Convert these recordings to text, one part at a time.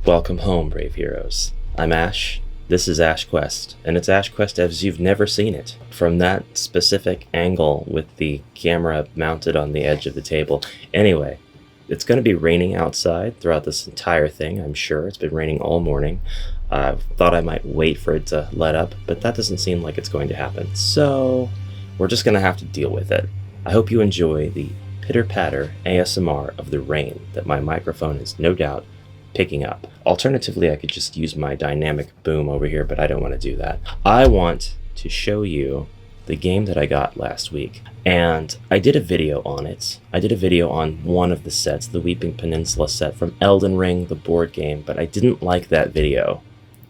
Welcome home, brave heroes. I'm Ash. This is Ash Quest, and it's Ash Quest as you've never seen it. From that specific angle with the camera mounted on the edge of the table. Anyway, it's going to be raining outside throughout this entire thing, I'm sure. It's been raining all morning. I thought I might wait for it to let up, but that doesn't seem like it's going to happen. So, we're just going to have to deal with it. I hope you enjoy the pitter-patter ASMR of the rain that my microphone is no doubt picking up. Alternatively, I could just use my dynamic boom over here, but I don't want to do that. I want to show you the game that I got last week, and I did a video on it. I did a video on one of the sets, the Weeping Peninsula set from Elden Ring, the board game, but I didn't like that video.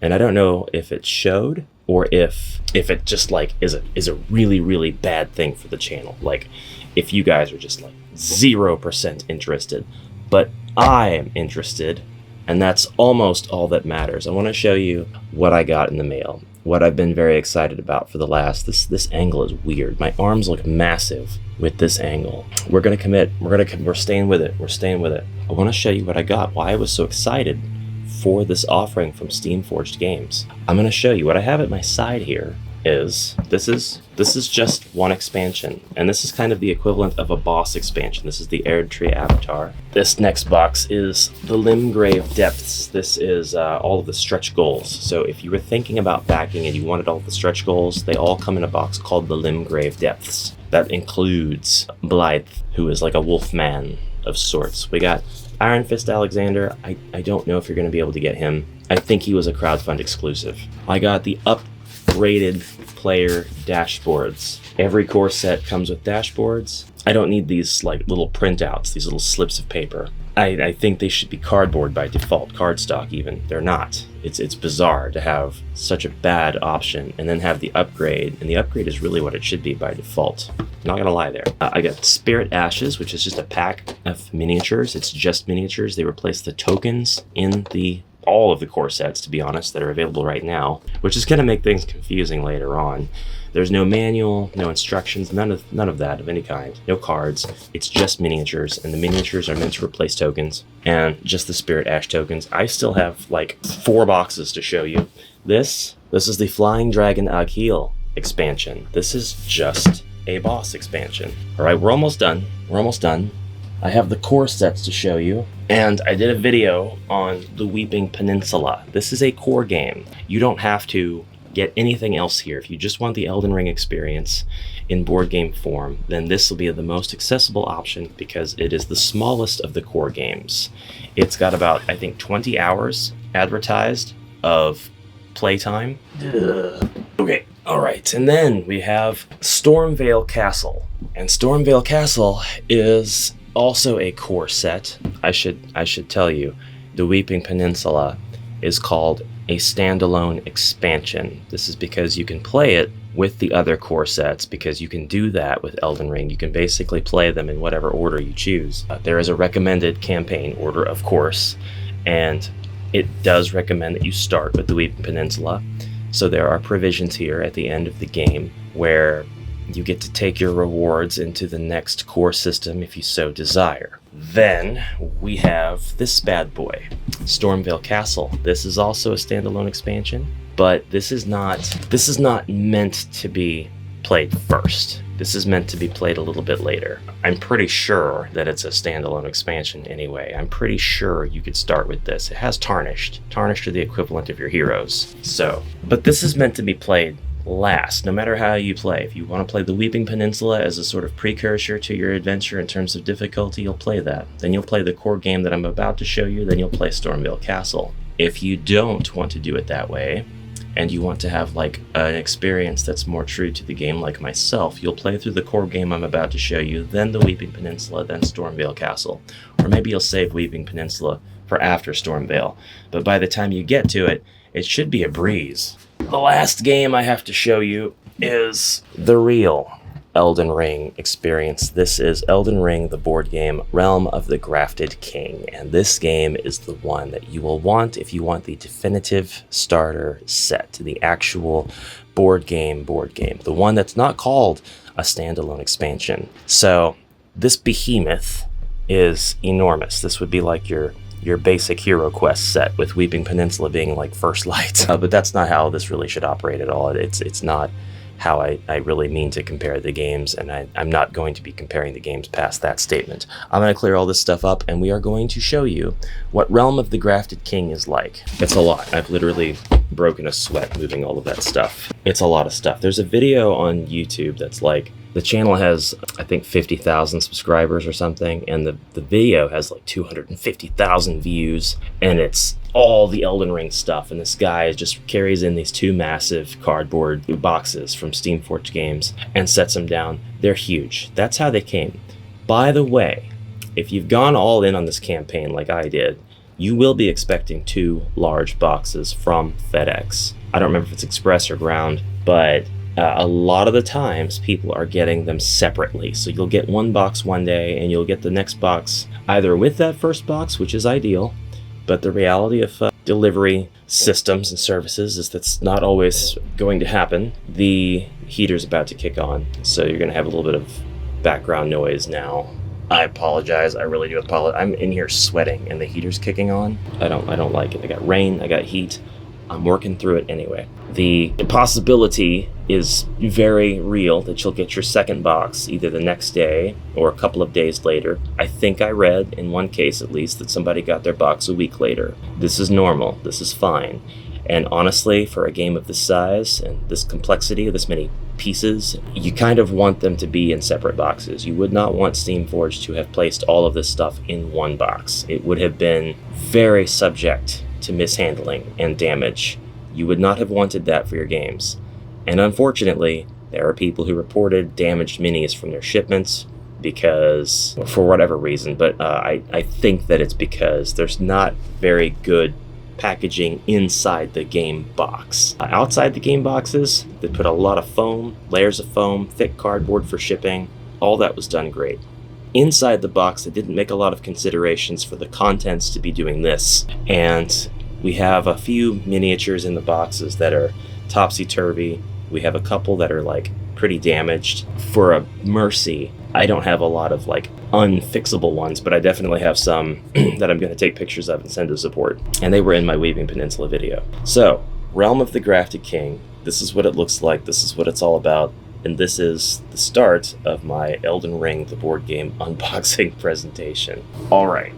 And I don't know if it showed or if it just like is a really, really bad thing for the channel. Like if you guys are just like 0% interested, but I am interested, and that's almost all that matters. I want to show you what I got in the mail, what I've been very excited about for the last, this angle is weird. My arms look massive with this angle. We're going to commit. We're staying with it. We're staying with it. I want to show you what I got, why I was so excited for this offering from Steam Forged Games. I'm going to show you what I have at my side here is, this is just one expansion, and this is kind of the equivalent of a boss expansion. This is the Erdtree Avatar. This next box is the Limgrave Depths. This is all of the stretch goals. So if you were thinking about backing and you wanted all the stretch goals, they all come in a box called the Limgrave Depths. That includes Blythe, who is like a wolf man of sorts. We got Iron Fist Alexander. I don't know if you're going to be able to get him. I think he was a crowdfund exclusive. I got the upgraded player dashboards. Every core set comes with dashboards. I don't need these like little printouts, these little slips of paper. I think they should be cardboard by default, cardstock even. They're not. It's bizarre to have such a bad option and then have the upgrade, and the upgrade is really what it should be by default. Not gonna lie there. I got Spirit Ashes, which is just a pack of miniatures. It's just miniatures. They replace the tokens in all of the core sets, to be honest, that are available right now, which is going to make things confusing later on. There's no manual, no instructions, none of that of any kind, no cards. It's just miniatures, and the miniatures are meant to replace tokens, and just the Spirit Ash tokens. I still have like 4 boxes to show you. This is the Flying Dragon Agheel expansion. This is just a boss expansion. All right, we're almost done. I have the core sets to show you, and I did a video on the Weeping Peninsula. This is a core game. You don't have to get anything else here. If you just want the Elden Ring experience in board game form, then this will be the most accessible option because it is the smallest of the core games. It's got about, I think, 20 hours advertised of playtime. Okay, all right, and then we have Stormveil Castle. And Stormveil Castle is also a core set. I should tell you, the Weeping Peninsula is called a standalone expansion. This is because you can play it with the other core sets, because you can do that with Elden Ring. You can basically play them in whatever order you choose. There is a recommended campaign order, of course, and it does recommend that you start with the Weeping Peninsula. So there are provisions here at the end of the game where you get to take your rewards into the next core system if you so desire. Then we have this bad boy, Stormveil Castle. This is also a standalone expansion, but this is not meant to be played first. This is meant to be played a little bit later. I'm pretty sure that it's a standalone expansion anyway. I'm pretty sure you could start with this. It has Tarnished. Tarnished are the equivalent of your heroes. So, but this is meant to be played last, no matter how you play. If you want to play the Weeping Peninsula as a sort of precursor to your adventure in terms of difficulty, you'll play that. Then you'll play the core game that I'm about to show you, then you'll play Stormveil Castle. If you don't want to do it that way, and you want to have like an experience that's more true to the game like myself, you'll play through the core game I'm about to show you, then the Weeping Peninsula, then Stormveil Castle. Or maybe you'll save Weeping Peninsula for after Stormveil. But by the time you get to it, it should be a breeze. The last game I have to show you is the real Elden Ring experience. This is Elden Ring, the board game, Realm of the Grafted King. And this game is the one that you will want if you want the definitive starter set, the actual board game, the one that's not called a standalone expansion. So this behemoth is enormous. This would be like your your basic Hero Quest set, with Weeping Peninsula being like first light. But that's not how this really should operate at all. It's not how I really mean to compare the games, and I'm not going to be comparing the games past that statement. I'm going to clear all this stuff up, and we are going to show you what Realm of the Grafted King is like. It's a lot. I've literally broken a sweat moving all of that stuff. It's a lot of stuff. There's a video on YouTube that's like, the channel has, I think, 50,000 subscribers or something, and the video has like 250,000 views, and it's all the Elden Ring stuff, and this guy just carries in these 2 massive cardboard boxes from Steamforged Games and sets them down. They're huge. That's how they came. By the way, if you've gone all in on this campaign like I did, you will be expecting 2 large boxes from FedEx. I don't remember if it's express or ground, but a lot of the times people are getting them separately. So you'll get one box one day and you'll get the next box either with that first box, which is ideal, but the reality of delivery systems and services is that's not always going to happen. The heater's about to kick on, so you're going to have a little bit of background noise now. I apologize. I really do apologize. I'm in here sweating and the heater's kicking on. I don't like it. I got rain, I got heat. I'm working through it anyway. The possibility is very real that you'll get your second box either the next day or a couple of days later. I think I read, in one case at least, that somebody got their box a week later. This is normal. This is fine. And honestly, for a game of this size and this complexity, this many pieces, you kind of want them to be in separate boxes. You would not want Steamforged to have placed all of this stuff in one box. It would have been very subject to mishandling and damage. You would not have wanted that for your games. And unfortunately, there are people who reported damaged minis from their shipments because, for whatever reason, but I think that it's because there's not very good packaging inside the game box. Outside the game boxes, they put a lot of foam, layers of foam, thick cardboard for shipping. All that was done great. Inside the box, they didn't make a lot of considerations for the contents to be doing this. And we have a few miniatures in the boxes that are topsy-turvy. We have a couple that are like pretty damaged. For a mercy, I don't have a lot of like unfixable ones, but I definitely have some that I'm going to take pictures of and send to support. And they were in my Weeping Peninsula video. So, Realm of the Grafted King. This is what it looks like. This is what it's all about. And this is the start of my Elden Ring, the board game, unboxing presentation. All right.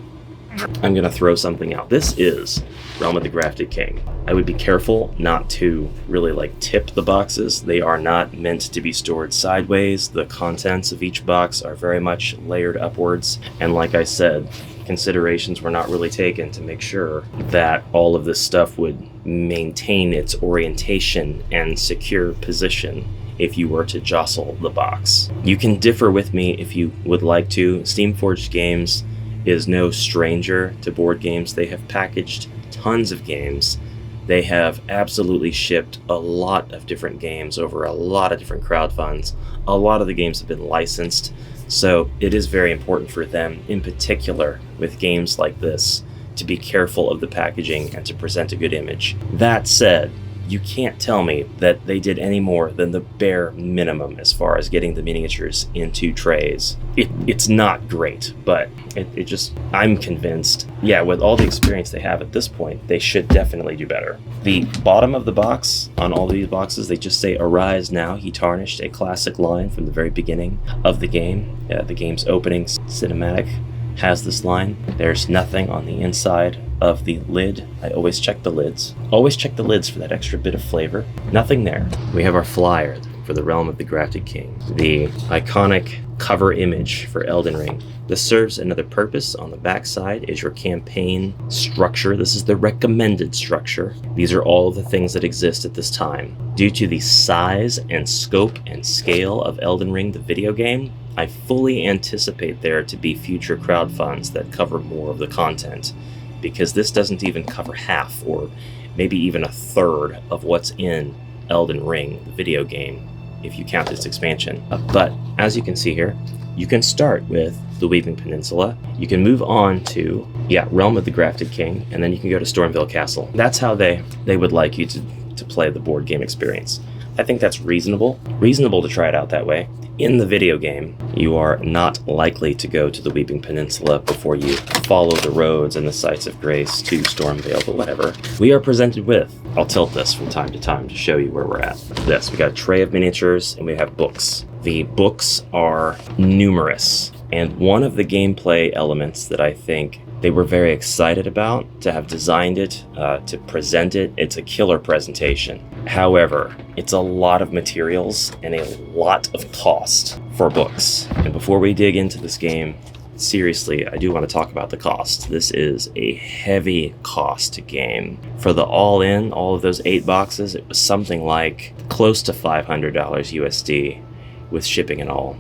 I'm going to throw something out. This is Realm of the Grafted King. I would be careful not to really like tip the boxes. They are not meant to be stored sideways. The contents of each box are very much layered upwards. And like I said, considerations were not really taken to make sure that all of this stuff would maintain its orientation and secure position if you were to jostle the box. You can differ with me if you would like to. Steamforged Games is no stranger to board games. They have packaged tons of games. They have absolutely shipped a lot of different games over a lot of different crowdfunds. A lot of the games have been licensed, so it is very important for them, in particular with games like this, to be careful of the packaging and to present a good image. That said, you can't tell me that they did any more than the bare minimum as far as getting the miniatures into trays. It's not great, but it just, I'm convinced, yeah, with all the experience they have at this point, they should definitely do better. The bottom of the box, on all these boxes, they just say, "Arise now, he tarnished," a classic line from the very beginning of the game. The game's opening cinematic has this line. There's nothing on the inside of the lid. I always check the lids. Always check the lids for that extra bit of flavor. Nothing there. We have our flyer for the Realm of the Grafted King, the iconic cover image for Elden Ring. This serves another purpose. On the back side is your campaign structure. This is the recommended structure. These are all of the things that exist at this time. Due to the size and scope and scale of Elden Ring, the video game, I fully anticipate there to be future crowdfunds that cover more of the content, because this doesn't even cover half or maybe even a third of what's in Elden Ring, the video game, if you count this expansion. But as you can see here, you can start with the Weeping Peninsula. You can move on to, Realm of the Grafted King, and then you can go to Stormville Castle. That's how they would like you to play the board game experience. I think that's reasonable to try it out that way. In the video game, you are not likely to go to the Weeping Peninsula before you follow the roads and the sites of grace to Stormvale, but whatever. We are presented with, I'll tilt this from time to time to show you where we're at. We got a tray of miniatures and we have books. The books are numerous, and one of the gameplay elements that I think they were very excited about to have designed it, to present it. It's a killer presentation. However, it's a lot of materials and a lot of cost for books. And before we dig into this game, seriously, I do want to talk about the cost. This is a heavy cost game. For the all-in, all of those 8 boxes, it was something like close to $500 USD with shipping and all,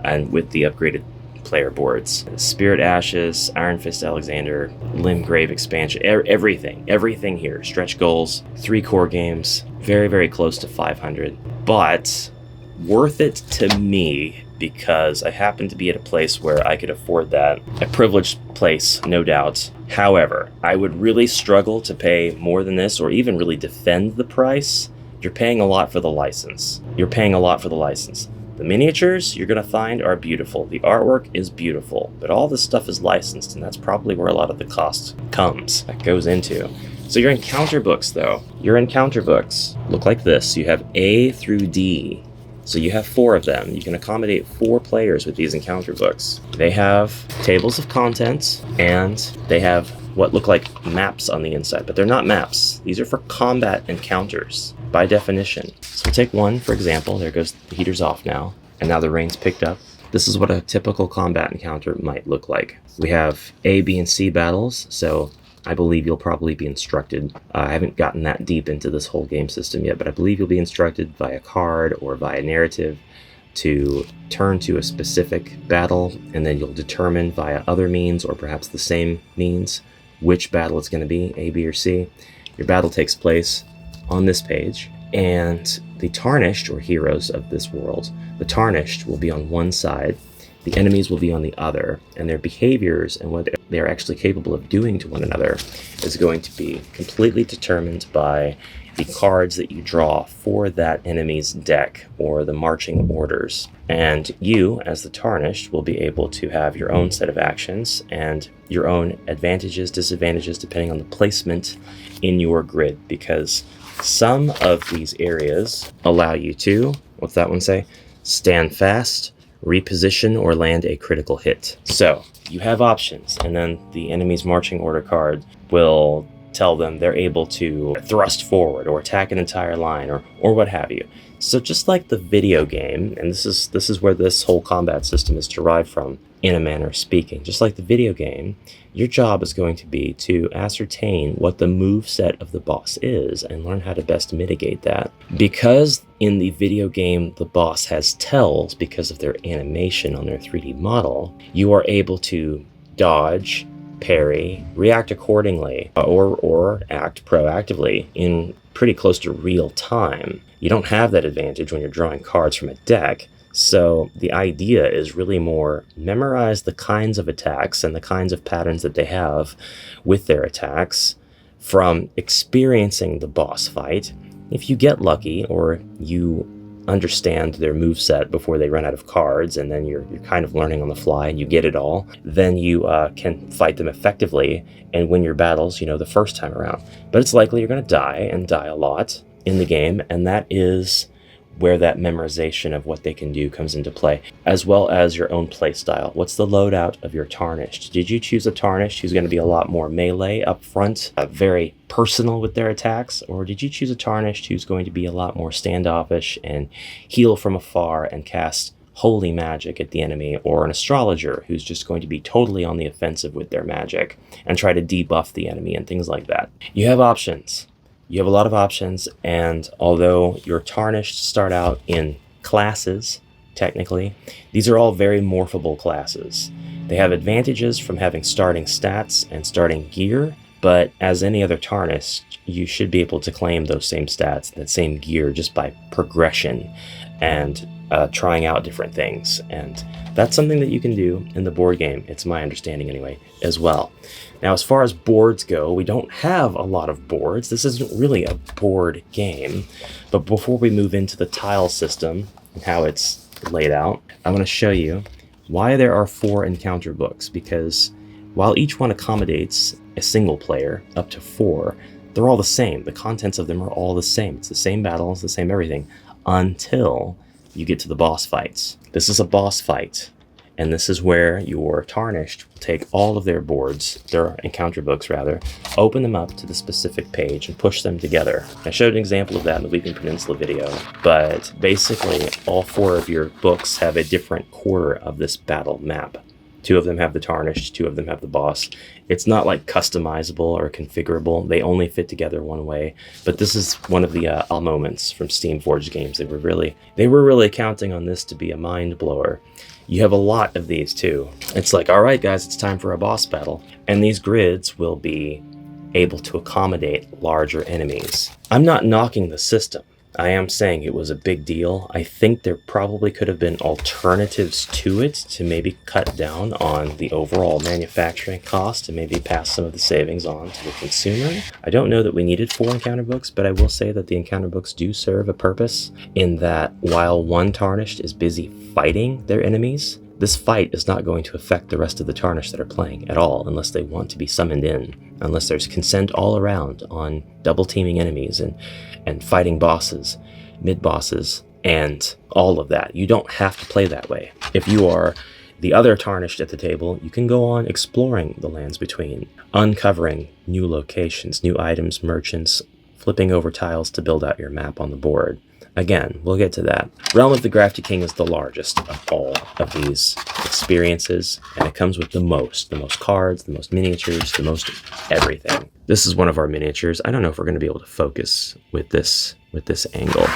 and with the upgraded player boards. Spirit Ashes, Iron Fist Alexander, Limgrave expansion, everything here. Stretch goals, 3 core games, very, very close to 500. But worth it to me because I happen to be at a place where I could afford that. A privileged place, no doubt. However, I would really struggle to pay more than this or even really defend the price. You're paying a lot for the license. The miniatures you're going to find are beautiful. The artwork is beautiful, but all this stuff is licensed, and that's probably where a lot of the cost goes into. So your encounter books, though. Your encounter books look like this. You have A through D. So you have 4 of them. You can accommodate 4 players with these encounter books. They have tables of contents, and they have what look like maps on the inside, but they're not maps. These are for combat encounters, by definition. So we'll take one, for example. There goes the heater's off now, and now the rain's picked up. This is what a typical combat encounter might look like. We have A, B, and C battles, so I believe you'll probably be instructed. I haven't gotten that deep into this whole game system yet, but I believe you'll be instructed via card or via narrative to turn to a specific battle, and then you'll determine via other means or perhaps the same means which battle it's going to be, A, B, or C. Your battle takes place on this page, and the Tarnished, or heroes of this world, the Tarnished will be on one side, the enemies will be on the other, and their behaviors and what they're actually capable of doing to one another is going to be completely determined by the cards that you draw for that enemy's deck or the marching orders. And you, as the Tarnished, will be able to have your own set of actions and your own advantages, disadvantages, depending on the placement in your grid, because some of these areas allow you to, what's that one say? Stand fast, reposition, or land a critical hit. So you have options, and then the enemy's marching order card will tell them they're able to thrust forward or attack an entire line or what have you. So just like the video game, and this is where this whole combat system is derived from, in a manner of speaking, just like the video game, your job is going to be to ascertain what the move set of the boss is and learn how to best mitigate that. Because in the video game the boss has tells because of their animation on their 3D model, you are able to dodge, parry, react accordingly, or act proactively in pretty close to real time. You don't have that advantage when you're drawing cards from a deck, so the idea is really more memorize the kinds of attacks and the kinds of patterns that they have with their attacks from experiencing the boss fight. If you get lucky, or you understand their moveset before they run out of cards, and then you're kind of learning on the fly and you get it all, then you can fight them effectively and win your battles, the first time around. But it's likely you're going to die, and die a lot in the game, and that is where that memorization of what they can do comes into play, as well as your own play style. What's the loadout of your Tarnished? Did you choose a Tarnished who's going to be a lot more melee up front, very personal with their attacks, or did you choose a Tarnished who's going to be a lot more standoffish and heal from afar and cast holy magic at the enemy, or an astrologer who's just going to be totally on the offensive with their magic and try to debuff the enemy and things like that? You have options. You have a lot of options, and although your Tarnished start out in classes, technically, these are all very morphable classes. They have advantages from having starting stats and starting gear, but as any other Tarnished, you should be able to claim those same stats, that same gear, just by progression and trying out different things. And that's something that you can do in the board game, it's my understanding anyway, as well. Now, as far as boards go, we don't have a lot of boards. This isn't really a board game. But before we move into the tile system and how it's laid out, I want to show you why there are 4 encounter books, because while each one accommodates a single player up to 4, they're all the same. The contents of them are all the same. It's the same battles, the same everything, until you get to the boss fights. This is a boss fight, and this is where your Tarnished will take all of their boards, their encounter books rather, open them up to the specific page and push them together. I showed an example of that in the Weeping Peninsula video, but basically all 4 of your books have a different quarter of this battle map. 2 of them have the Tarnished, 2 of them have the boss. It's not like customizable or configurable. They only fit together one way. But this is one of the moments from Steamforged games. They were really counting on this to be a mind blower. You have a lot of these too. It's like, all right, guys, it's time for a boss battle. And these grids will be able to accommodate larger enemies. I'm not knocking the system. I am saying it was a big deal. I think there probably could have been alternatives to it to maybe cut down on the overall manufacturing cost and maybe pass some of the savings on to the consumer. I don't know that we needed 4 encounter books, but I will say that the encounter books do serve a purpose in that while one Tarnished is busy fighting their enemies, this fight is not going to affect the rest of the Tarnished that are playing at all unless they want to be summoned in, unless there's consent all around on double teaming enemies and fighting bosses, mid-bosses, and all of that. You don't have to play that way. If you are the other Tarnished at the table, you can go on exploring the lands between, uncovering new locations, new items, merchants, flipping over tiles to build out your map on the board. Again, we'll get to that. Realm of the Crafty King is the largest of all of these experiences, and it comes with the most cards, the most miniatures, the most everything. This is one of our miniatures. I don't know if we're going to be able to focus with this angle.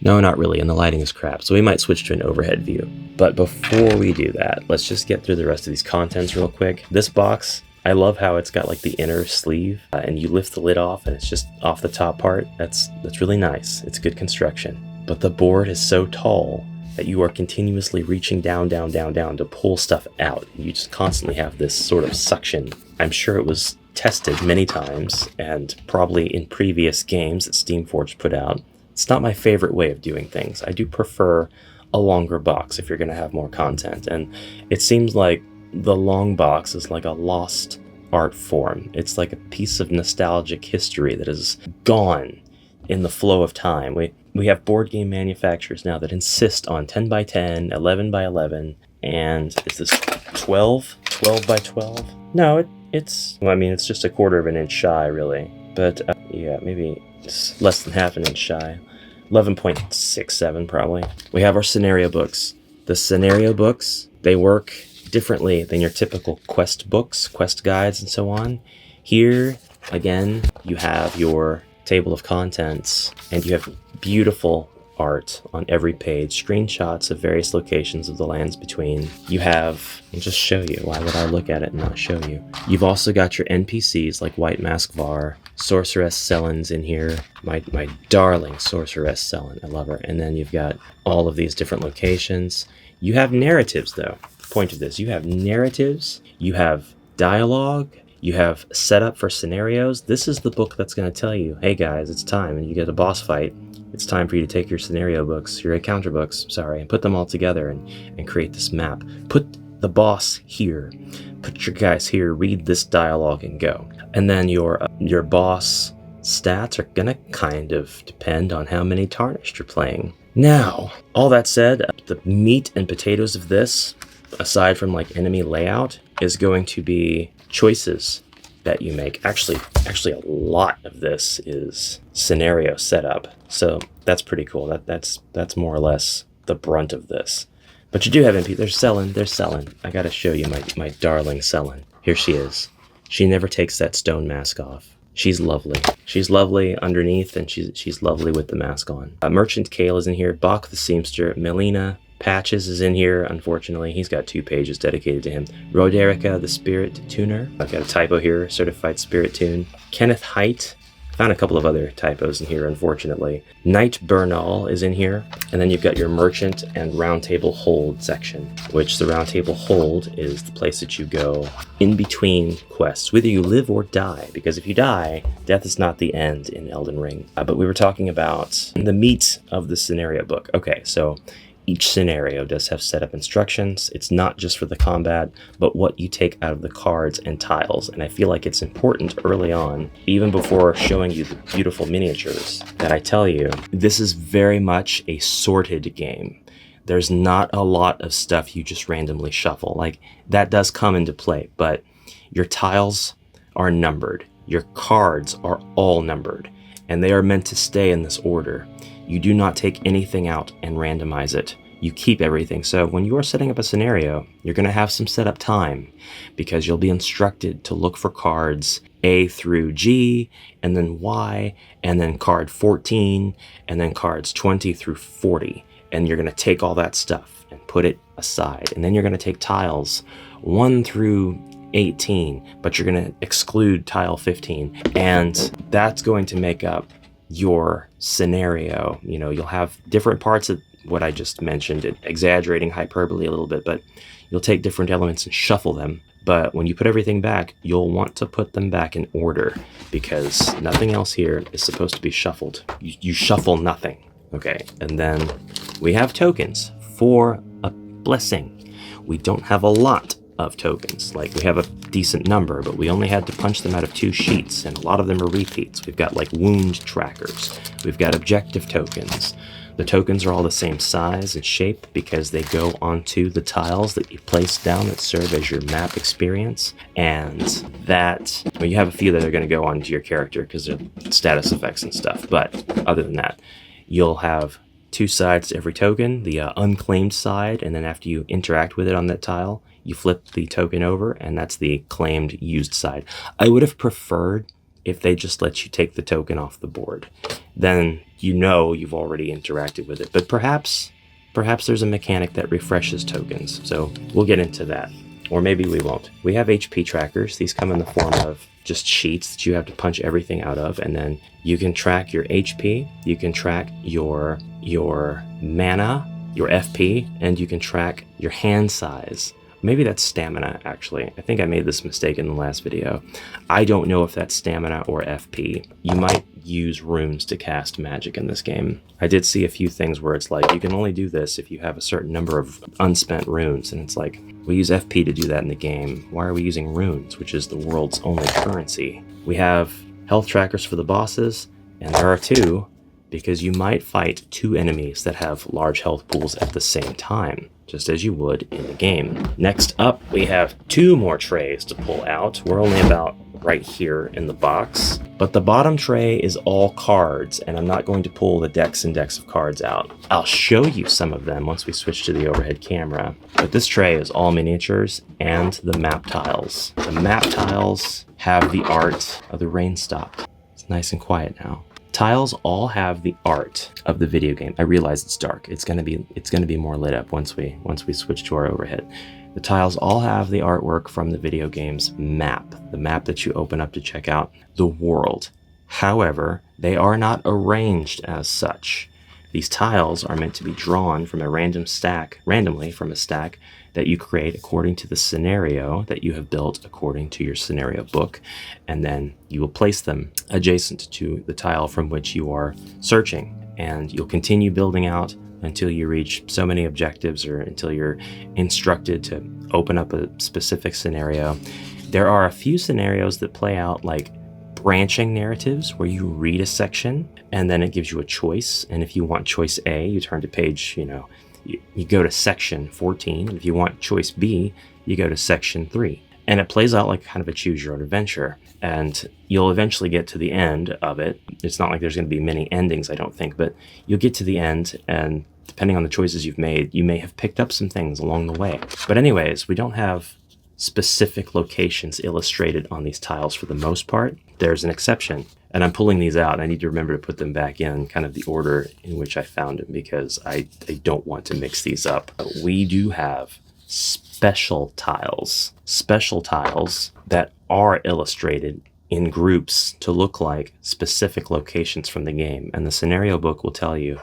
No, not really, and the lighting is crap, so we might switch to an overhead view. But before we do that, let's just get through the rest of these contents real quick. This box, I love how it's got like the inner sleeve and you lift the lid off and it's just off the top part. That's really nice. It's good construction. But the board is so tall that you are continuously reaching down to pull stuff out. You just constantly have this sort of suction. I'm sure it was tested many times and probably in previous games that Steamforged put out. It's not my favorite way of doing things. I do prefer a longer box if you're going to have more content. And it seems like the long box is like a lost art form. It's like a piece of nostalgic history that is gone in the flow of time. We have board game manufacturers now that insist on 10 by 10, 11 by 11, and is this 12 by 12? No, it's just a quarter of an inch shy, really. But yeah, maybe it's less than half an inch shy. 11.67 probably. We have our scenario books. The scenario books, they work differently than your typical quest books, quest guides, and so on. Here, again, you have your table of contents, and you have beautiful art on every page, screenshots of various locations of the lands between. You have, I'll just show you, why would I look at it and not show you? You've also got your NPCs like White Mask Var, Sorceress Sellen's in here, my darling Sorceress Sellen, I love her. And then you've got all of these different locations. You have narratives though. Point of this, you have narratives, you have dialogue, you have setup for scenarios. This is the book that's going to tell you, hey guys, it's time, and you get a boss fight, it's time for you to take your scenario books, your encounter books, and put them all together and create this map. Put the boss here, put your guys here, read this dialogue and go. And then your boss stats are going to kind of depend on how many Tarnished you're playing. Now, all that said, the meat and potatoes of this, aside from like enemy layout, is going to be choices that you make. Actually a lot of this is scenario setup, so that's pretty cool. That's more or less the brunt of this. But you do have MP. There's Sellen. I gotta show you my darling Sellen. Here she is. She never takes that stone mask off. She's lovely. She's lovely underneath, and she's lovely with the mask on. Merchant Kale is in here. Bach the Seamster. Melina Patches is in here, unfortunately. He's got 2 pages dedicated to him. Roderica the Spirit Tuner. I've got a typo here. Certified Spirit Tune. Kenneth Height. Found a couple of other typos in here, unfortunately. Knight Bernal is in here. And then you've got your Merchant and Roundtable Hold section, which the Roundtable Hold is the place that you go in between quests, whether you live or die, because if you die, death is not the end in Elden Ring. But we were talking about the meat of the scenario book. Okay, so Each scenario does have setup instructions. It's not just for the combat, but what you take out of the cards and tiles. And I feel like it's important early on, even before showing you the beautiful miniatures, that I tell you, this is very much a sorted game. There's not a lot of stuff you just randomly shuffle. Like, that does come into play, but your tiles are numbered. Your cards are all numbered, and they are meant to stay in this order. You do not take anything out and randomize it. You keep everything. So when you are setting up a scenario, you're going to have some setup time because you'll be instructed to look for cards A through G, and then Y, and then card 14, and then cards 20 through 40. And you're going to take all that stuff and put it aside. And then you're going to take tiles 1 through 18, but you're going to exclude tile 15. And that's going to make up your scenario. You know, you'll have different parts of what I just mentioned, exaggerating hyperbole a little bit, but you'll take different elements and shuffle them. But when you put everything back, you'll want to put them back in order because nothing else here is supposed to be shuffled. You shuffle nothing. Okay, and then we have tokens for a blessing. We don't have a lot of tokens. Like, we have a decent number, but we only had to punch them out of 2 sheets, and a lot of them are repeats. We've got like wound trackers. We've got objective tokens. The tokens are all the same size and shape because they go onto the tiles that you place down that serve as your map experience. And that, well, you have a few that are going to go onto your character because they're status effects and stuff. But other than that, you'll have 2 sides to every token, the unclaimed side, and then after you interact with it on that tile, you flip the token over, and that's the claimed used side. I would have preferred if they just let you take the token off the board. Then you know you've already interacted with it. But perhaps there's a mechanic that refreshes tokens, so we'll get into that. Or maybe we won't. We have HP trackers. These come in the form of just sheets that you have to punch everything out of, and then you can track your HP, you can track your mana, your FP, and you can track your hand size. Maybe that's stamina, actually. I think I made this mistake in the last video. I don't know if that's stamina or FP. You might use runes to cast magic in this game. I did see a few things where it's like, you can only do this if you have a certain number of unspent runes, and it's like, we use FP to do that in the game. Why are we using runes, which is the world's only currency? We have health trackers for the bosses, and there are 2, because you might fight 2 enemies that have large health pools at the same time, just as you would in the game. Next up, we have 2 more trays to pull out. We're only about right here in the box, but the bottom tray is all cards, and I'm not going to pull the decks and decks of cards out. I'll show you some of them once we switch to the overhead camera, but this tray is all miniatures and the map tiles. The map tiles have the art of the rain stop. It's nice and quiet now. Tiles all have the art of the video game. I realize it's dark. It's gonna be more lit up once we switch to our overhead. The tiles all have the artwork from the video game's map, the map that you open up to check out the world. However, they are not arranged as such. These tiles are meant to be drawn from a randomly from a stack that you create according to the scenario that you have built according to your scenario book, and then you will place them adjacent to the tile from which you are searching, and you'll continue building out until you reach so many objectives or until you're instructed to open up a specific scenario. There are a few scenarios that play out like branching narratives where you read a section and then it gives you a choice, and if you want choice A, you turn to page, you go to section 14, and if you want choice B, you go to section 3. And it plays out like kind of a choose your own adventure, and you'll eventually get to the end of it. It's not like there's going to be many endings, I don't think, but you'll get to the end, and depending on the choices you've made, you may have picked up some things along the way. But anyways, we don't have specific locations illustrated on these tiles for the most part. There's an exception, and I'm pulling these out, and I need to remember to put them back in kind of the order in which I found them because I don't want to mix these up. We do have special tiles that are illustrated in groups to look like specific locations from the game, and the scenario book will tell you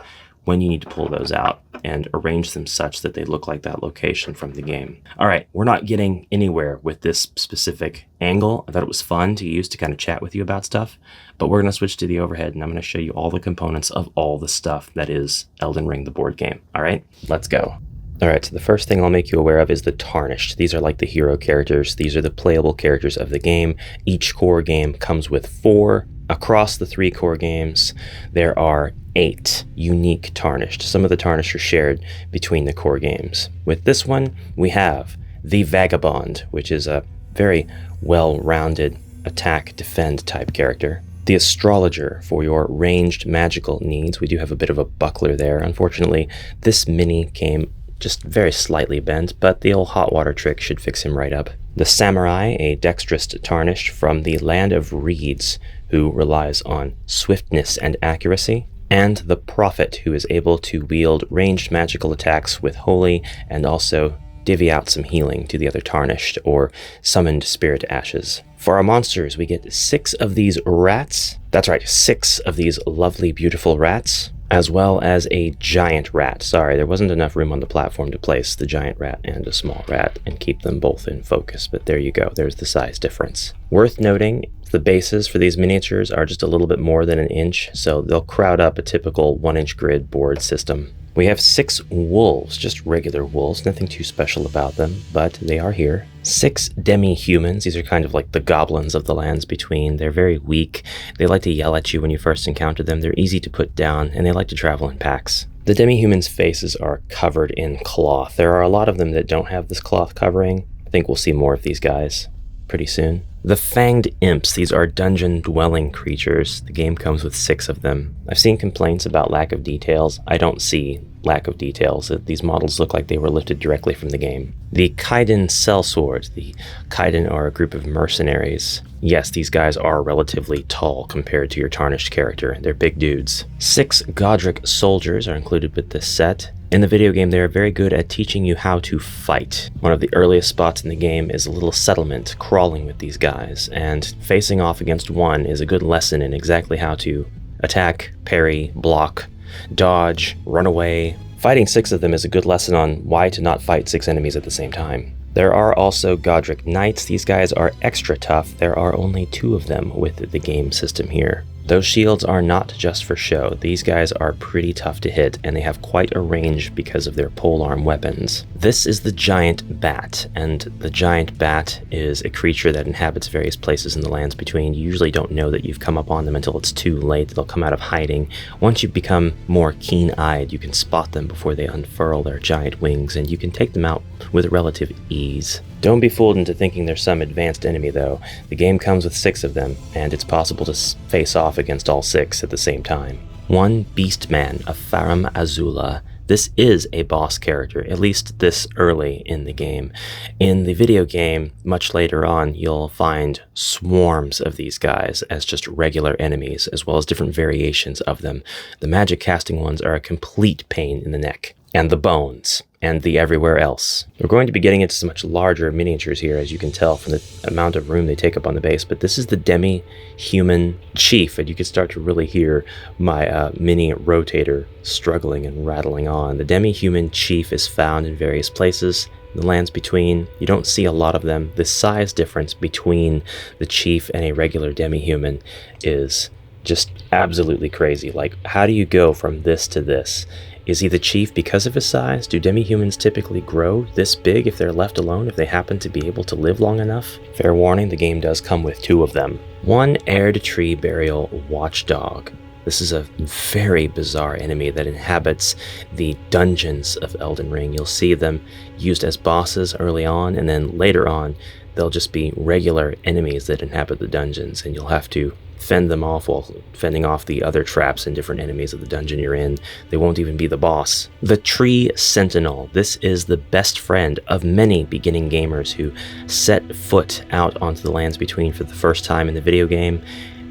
when you need to pull those out and arrange them such that they look like that location from the game. All right, we're not getting anywhere with this specific angle. I thought it was fun to use to kind of chat with you about stuff, but we're going to switch to the overhead and I'm going to show you all the components of all the stuff that is Elden Ring, the board game. All right, let's go. All right, so the first thing I'll make you aware of is the Tarnished. These are like the hero characters. These are the playable characters of the game. Each core game comes with 4. Across the 3 core games, there are 8 unique Tarnished. Some of the Tarnished are shared between the core games. With this one, we have the Vagabond, which is a very well-rounded attack, defend type character. The Astrologer for your ranged magical needs. We do have a bit of a buckler there. Unfortunately, this mini came just very slightly bent, but the old hot water trick should fix him right up. The Samurai, a dexterous Tarnished from the Land of Reeds, who relies on swiftness and accuracy. And the Prophet, who is able to wield ranged magical attacks with holy and also divvy out some healing to the other Tarnished or summoned spirit ashes. For our monsters, we get 6 of these rats. That's right, 6 of these lovely, beautiful rats, as well as a giant rat. Sorry, there wasn't enough room on the platform to place the giant rat and a small rat and keep them both in focus, but there you go, there's the size difference. Worth noting, the bases for these miniatures are just a little bit more than an inch, so they'll crowd up a typical 1-inch grid board system. We have 6 wolves, just regular wolves, nothing too special about them, but they are here. 6 demi-humans, these are kind of like the goblins of the lands between. They're very weak, they like to yell at you when you first encounter them, they're easy to put down, and they like to travel in packs. The demi-humans' faces are covered in cloth. There are a lot of them that don't have this cloth covering. I think we'll see more of these guys pretty soon. The Fanged Imps, these are dungeon-dwelling creatures. The game comes with 6 of them. I've seen complaints about lack of details. I don't see lack of details. These models look like they were lifted directly from the game. The Kaiden Sellswords. The Kaiden are a group of mercenaries. Yes, these guys are relatively tall compared to your Tarnished character. They're big dudes. 6 Godric soldiers are included with this set. In the video game, they are very good at teaching you how to fight. One of the earliest spots in the game is a little settlement crawling with these guys, and facing off against one is a good lesson in exactly how to attack, parry, block, dodge, run away. Fighting 6 of them is a good lesson on why to not fight 6 enemies at the same time. There are also Godric Knights. These guys are extra tough. There are only 2 of them with the game system here. Those shields are not just for show. These guys are pretty tough to hit, and they have quite a range because of their polearm weapons. This is the Giant Bat, and the Giant Bat is a creature that inhabits various places in the lands between. You usually don't know that you've come upon them until it's too late. They'll come out of hiding. Once you become more keen-eyed, you can spot them before they unfurl their giant wings, and you can take them out with relative ease. Don't be fooled into thinking they're some advanced enemy, though. The game comes with 6 of them, and it's possible to face off against all 6 at the same time. 1 Beastman of Farum Azula. This is a boss character, at least this early in the game. In the video game, much later on, you'll find swarms of these guys as just regular enemies, as well as different variations of them. The magic casting ones are a complete pain in the neck, and the bones, and the everywhere else. We're going to be getting into some much larger miniatures here, as you can tell from the amount of room they take up on the base, but this is the demi-human chief, and you can start to really hear my mini rotator struggling and rattling on. The demi-human chief is found in various places, in the lands between. You don't see a lot of them. The size difference between the chief and a regular demi-human is just absolutely crazy. Like, how do you go from this to this? Is he the chief because of his size? Do demi-humans typically grow this big if they're left alone, if they happen to be able to live long enough? Fair warning, the game does come with 2 of them. 1 Aired Tree Burial Watchdog. This is a very bizarre enemy that inhabits the dungeons of Elden Ring. You'll see them used as bosses early on, and then later on, they'll just be regular enemies that inhabit the dungeons, and you'll have to fend them off while fending off the other traps and different enemies of the dungeon you're in. They won't even be the boss. The Tree Sentinel. This is the best friend of many beginning gamers who set foot out onto the lands between for the first time in the video game,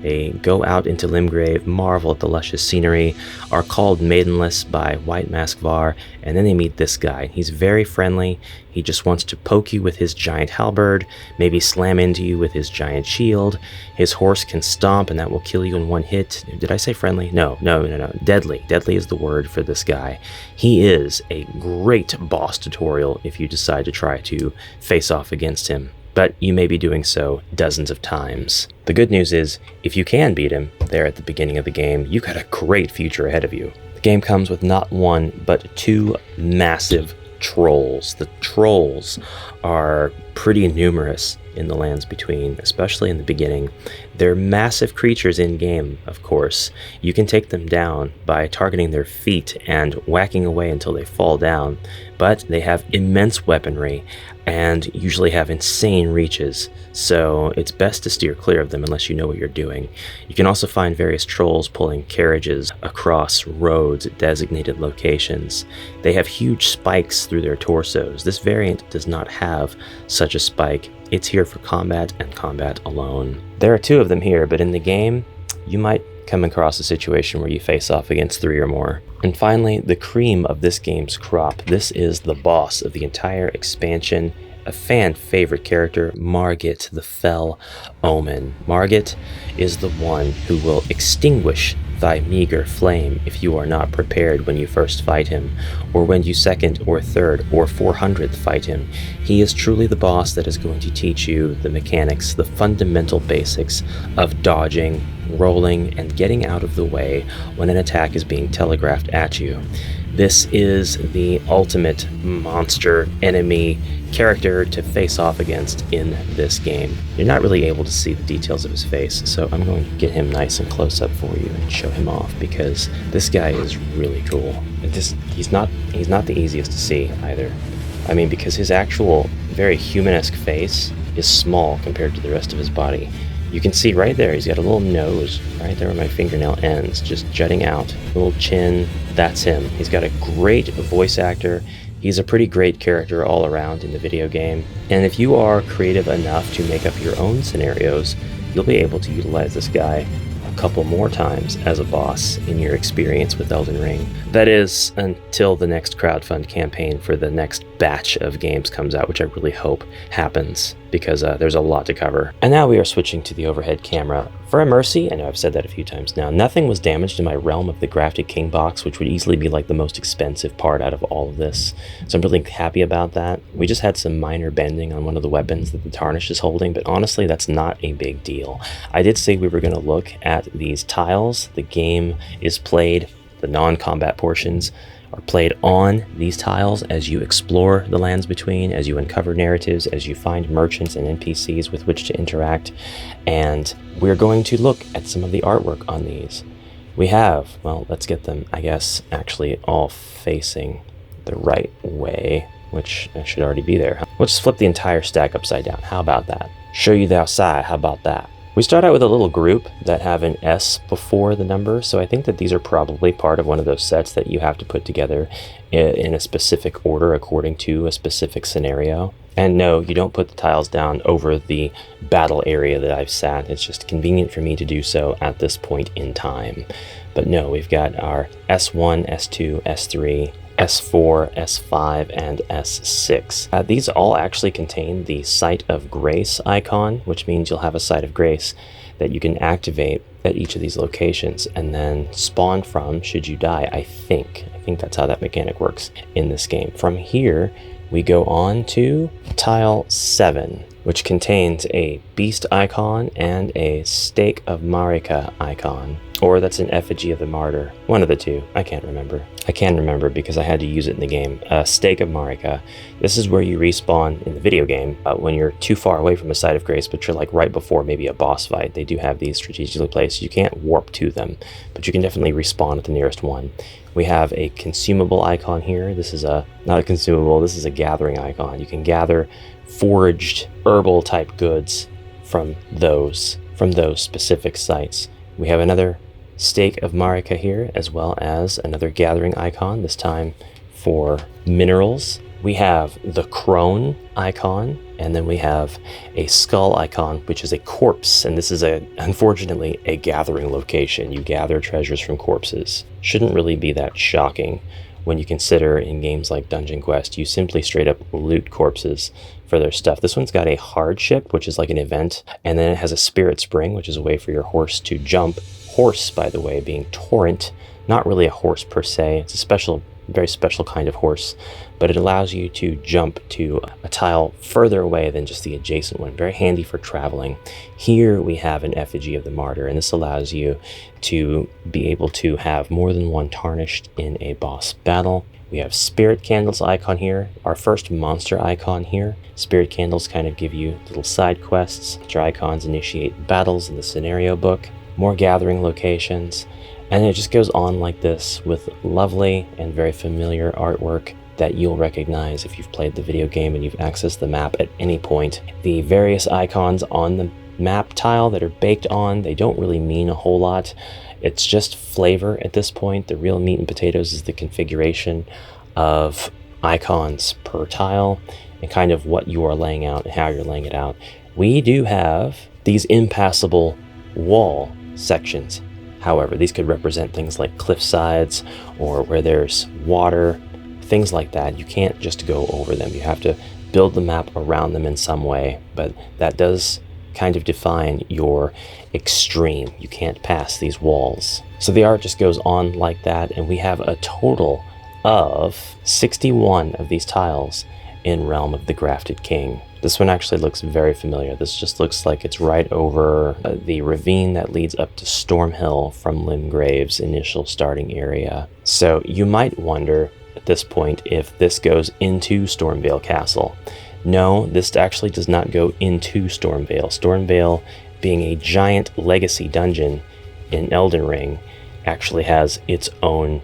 They go out into Limgrave, marvel at the luscious scenery, are called maidenless by White Mask Var, and then they meet this guy. He's very friendly. He just wants to poke you with his giant halberd, maybe slam into you with his giant shield. His horse can stomp, and that will kill you in one hit. Did I say friendly? No. Deadly. Deadly is the word for this guy. He is a great boss tutorial if you decide to try to face off against him, but you may be doing so dozens of times. The good news is, if you can beat him there at the beginning of the game, you've got a great future ahead of you. The game comes with not one, but two massive trolls. The trolls are pretty numerous in the lands between, especially in the beginning. They're massive creatures in game, of course. You can take them down by targeting their feet and whacking away until they fall down, but they have immense weaponry and usually have insane reaches, so it's best to steer clear of them unless you know what you're doing. You can also find various trolls pulling carriages across roads at designated locations. They have huge spikes through their torsos. This variant does not have such a spike. It's here for combat and combat alone. There are two of them here, but in the game, you might come across a situation where you face off against three or more. And finally, the cream of this game's crop. This is the boss of the entire expansion, a fan favorite character, Margit the Fell Omen. Margit is the one who will extinguish thy meager flame if you are not prepared when you first fight him, or when you second or third or 400th fight him. He is truly the boss that is going to teach you the mechanics, the fundamental basics of dodging, rolling, and getting out of the way when an attack is being telegraphed at you. This is the ultimate monster enemy character to face off against in this game. You're not really able to see the details of his face, so I'm going to get him nice and close up for you and show him off, because this guy is really cool. He's not the easiest to see either. I mean, because his actual very humanesque face is small compared to the rest of his body. You can see right there, he's got a little nose right there where my fingernail ends, just jutting out. A little chin, that's him. He's got a great voice actor. He's a pretty great character all around in the video game. And if you are creative enough to make up your own scenarios, you'll be able to utilize this guy a couple more times as a boss in your experience with Elden Ring. That is, until the next crowdfund campaign for the next batch of games comes out, which I really hope happens, because there's a lot to cover. And now we are switching to the overhead camera. For a mercy, I know I've said that a few times now, nothing was damaged in my realm of the Grafted King box, which would easily be like the most expensive part out of all of this. So I'm really happy about that. We just had some minor bending on one of the weapons that the Tarnished is holding, but honestly, that's not a big deal. I did say we were going to look at these tiles. The game is played, the non-combat portions are played on these tiles as you explore the lands between, as you uncover narratives, as you find merchants and NPCs with which to interact, and we're going to look at some of the artwork on these. We have, well, let's get them, I guess, actually all facing the right way, which should already be there. Let's just flip the entire stack upside down. How about that? Show you the outside. How about that? We start out with a little group that have an S before the number, so I think that these are probably part of one of those sets that you have to put together in a specific order according to a specific scenario. And no, you don't put the tiles down over the battle area that I've sat. It's just convenient for me to do so at this point in time. But no, we've got our S1, S2, S3, S4, S5, and S6. These all actually contain the Site of Grace icon, which means you'll have a Site of Grace that you can activate at each of these locations and then spawn from should you die. I think that's how that mechanic works in this game. From here, we go on to tile 7, which contains a beast icon and a Stake of Marika icon. Or that's an effigy of the martyr. One of the two. I can't remember. I can remember because I had to use it in the game. Stake of Marika. This is where you respawn in the video game when you're too far away from a Site of Grace, but you're like right before maybe a boss fight. They do have these strategically placed. You can't warp to them, but you can definitely respawn at the nearest one. We have a consumable icon here. This is not a consumable, this is a gathering icon. You can gather foraged herbal type goods from those specific sites. We have another Stake of Marika here, as well as another gathering icon, this time for minerals. We have the crone icon, And then we have a skull icon, which is a corpse. And this is unfortunately a gathering location. You gather treasures from corpses. Shouldn't really be that shocking when you consider in games like Dungeon Quest, you simply straight up loot corpses for their stuff. This one's got a hardship, which is like an event. And then it has a spirit spring, which is a way for your horse to jump. Horse, by the way, being torrent, not really a horse per se. It's a very special kind of horse, but it allows you to jump to a tile further away than just the adjacent one. Very handy for traveling. Here we have an effigy of the martyr, and this allows you to be able to have more than one Tarnished in a boss battle. We have spirit candles icon here, our first monster icon here. Spirit candles kind of give you little side quests. Your icons initiate battles in the scenario book. More gathering locations. And it just goes on like this with lovely and very familiar artwork that you'll recognize if you've played the video game and you've accessed the map at any point. The various icons on the map tile that are baked on, they don't really mean a whole lot. It's just flavor at this point. The real meat and potatoes is the configuration of icons per tile and kind of what you are laying out and how you're laying it out. We do have these impassable wall sections. However, these could represent things like cliff sides or where there's water, things like that. You can't just go over them. You have to build the map around them in some way, but that does kind of define your extreme. You can't pass these walls. So the art just goes on like that, and we have a total of 61 of these tiles in Realm of the Grafted King. This one actually looks very familiar. This just looks like it's right over the ravine that leads up to Stormhill from Limgrave's initial starting area. So you might wonder at this point if this goes into Stormvale Castle. No, this actually does not go into Stormvale. Stormvale, being a giant legacy dungeon in Elden Ring, actually has its own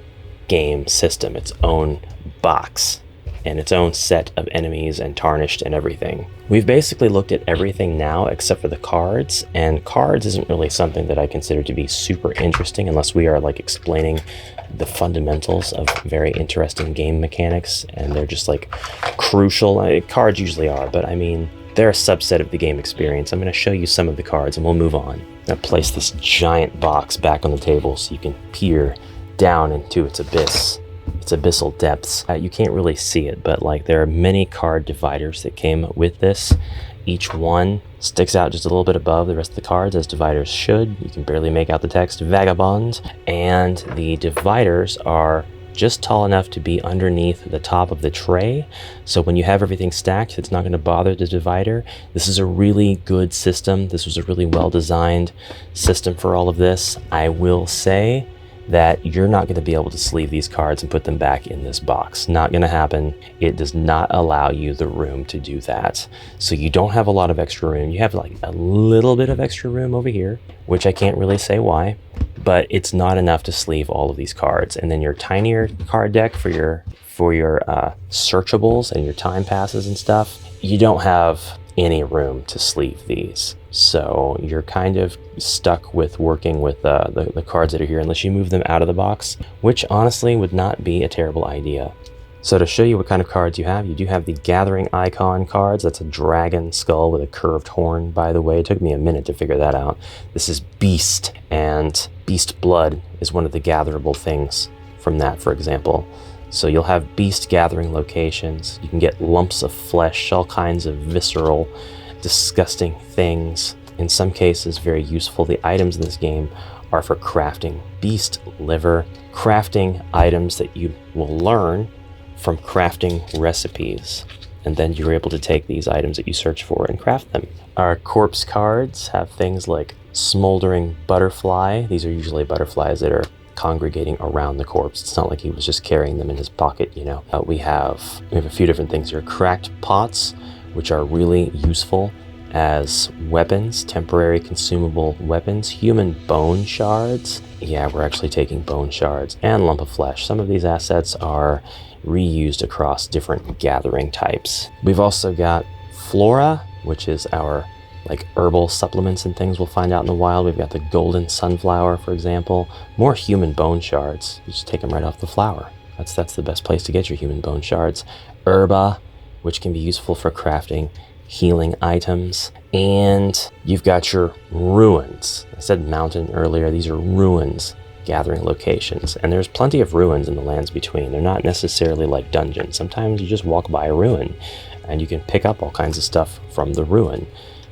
game system, its own box, and its own set of enemies and Tarnished and everything. We've basically looked at everything now except for the cards, and cards isn't really something that I consider to be super interesting unless we are like explaining the fundamentals of very interesting game mechanics, and they're just like crucial. Cards usually are, but I mean, they're a subset of the game experience. I'm going to show you some of the cards and we'll move on. I'm going to place this giant box back on the table so you can peer down into its abyss. Its abyssal depths. You can't really see it, but like there are many card dividers that came with this. Each one sticks out just a little bit above the rest of the cards, as dividers should. You can barely make out the text Vagabond, and the dividers are just tall enough to be underneath the top of the tray. So when you have everything stacked, it's not going to bother the divider. This is a really good system. This was a really well-designed system for all of this. I will say that you're not going to be able to sleeve these cards and put them back in this box. Not going to happen. It does not allow you the room to do that. So you don't have a lot of extra room. You have like a little bit of extra room over here, which I can't really say why, but it's not enough to sleeve all of these cards. And then your tinier card deck for your searchables and your time passes and stuff, you don't have any room to sleeve these. So you're kind of stuck with working with the cards that are here unless you move them out of the box, which honestly would not be a terrible idea. So to show you what kind of cards you do have the Gathering Icon cards. That's a dragon skull with a curved horn, by the way. It took me a minute to figure that out. This is Beast, and Beast Blood is one of the gatherable things from that, for example. So you'll have beast gathering locations. You can get lumps of flesh, all kinds of visceral, disgusting things. In some cases, very useful. The items in this game are for crafting beast liver, crafting items that you will learn from crafting recipes. And then you're able to take these items that you search for and craft them. Our corpse cards have things like Smoldering Butterfly. These are usually butterflies that are congregating around the corpse. It's not like he was just carrying them in his pocket, you know. We have a few different things here. Cracked Pots, which are really useful as weapons, temporary consumable weapons. Human Bone Shards. Yeah, we're actually taking bone shards. And Lump of Flesh. Some of these assets are reused across different gathering types. We've also got Flora, which is our like herbal supplements and things we'll find out in the wild. We've got the Golden Sunflower, for example. More Human Bone Shards. You just take them right off the flower. That's the best place to get your Human Bone Shards. Herba, which can be useful for crafting healing items, and you've got your ruins. I said mountain earlier, these are ruins gathering locations, and there's plenty of ruins in the lands between. They're not necessarily like dungeons. Sometimes you just walk by a ruin and you can pick up all kinds of stuff from the ruin.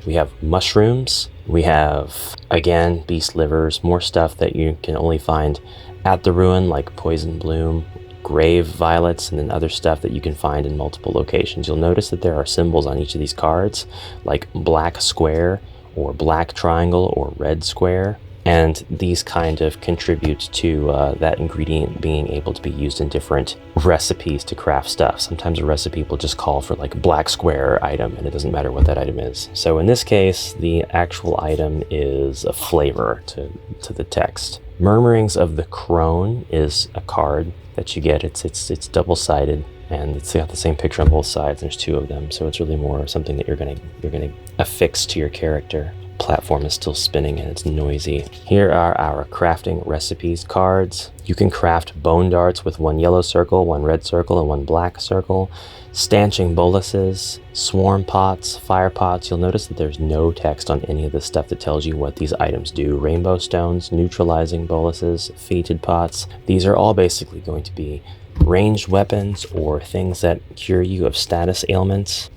We have mushrooms, we have, again, beast livers, more stuff that you can only find at the ruin, like poison bloom, grave violets, and then other stuff that you can find in multiple locations. You'll notice that there are symbols on each of these cards, like black square or black triangle or red square, and these kind of contribute to that ingredient being able to be used in different recipes to craft stuff. Sometimes a recipe will just call for like black square item, and it doesn't matter what that item is. So in this case, the actual item is a flavor to the text. Murmurings of the Crone is a card that you get. It's double-sided, and it's got the same picture on both sides. There's two of them, so it's really more something that you're gonna affix to your character. Platform is still spinning and it's noisy. Here are our crafting recipes cards. You can craft bone darts with one yellow circle, one red circle, and one black circle. Stanching boluses, swarm pots, fire pots. You'll notice that there's no text on any of the stuff that tells you what these items do. Rainbow stones, neutralizing boluses, fated pots. These are all basically going to be ranged weapons or things that cure you of status ailments.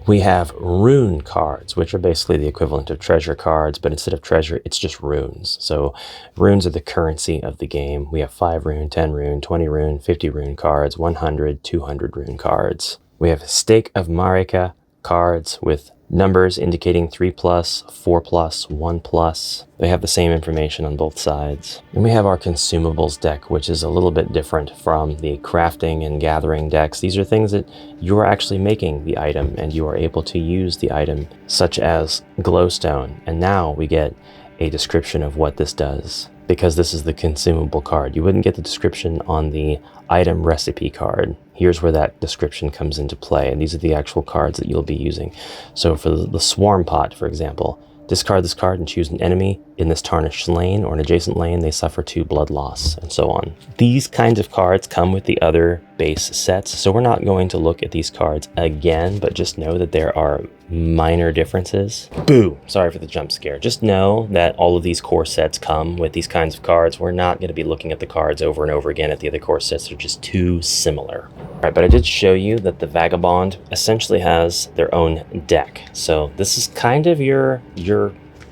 We have rune cards, which are basically the equivalent of treasure cards, but instead of treasure, it's just runes. So runes are the currency of the game. We have 5 rune, 10 rune, 20 rune, 50 rune cards, 100, 200 rune cards. We have Stake of Marika cards with numbers indicating 3+, 4+, 1+. They have the same information on both sides. And we have our consumables deck, which is a little bit different from the crafting and gathering decks. These are things that you are actually making the item and you are able to use the item, such as glowstone. And now we get a description of what this does, because this is the consumable card. You wouldn't get the description on the item recipe card. Here's where that description comes into play, and these are the actual cards that you'll be using. So for the swarm pot, for example, discard this card and choose an enemy in this tarnished lane or an adjacent lane. They suffer 2 blood loss, and so on. These kinds of cards come with the other base sets, so we're not going to look at these cards again, but just know that there are minor differences. Boo! Sorry for the jump scare. Just know that all of these core sets come with these kinds of cards. We're not going to be looking at the cards over and over again at the other core sets. They're just too similar. All right, but I did show you that the Vagabond essentially has their own deck. So this is kind of your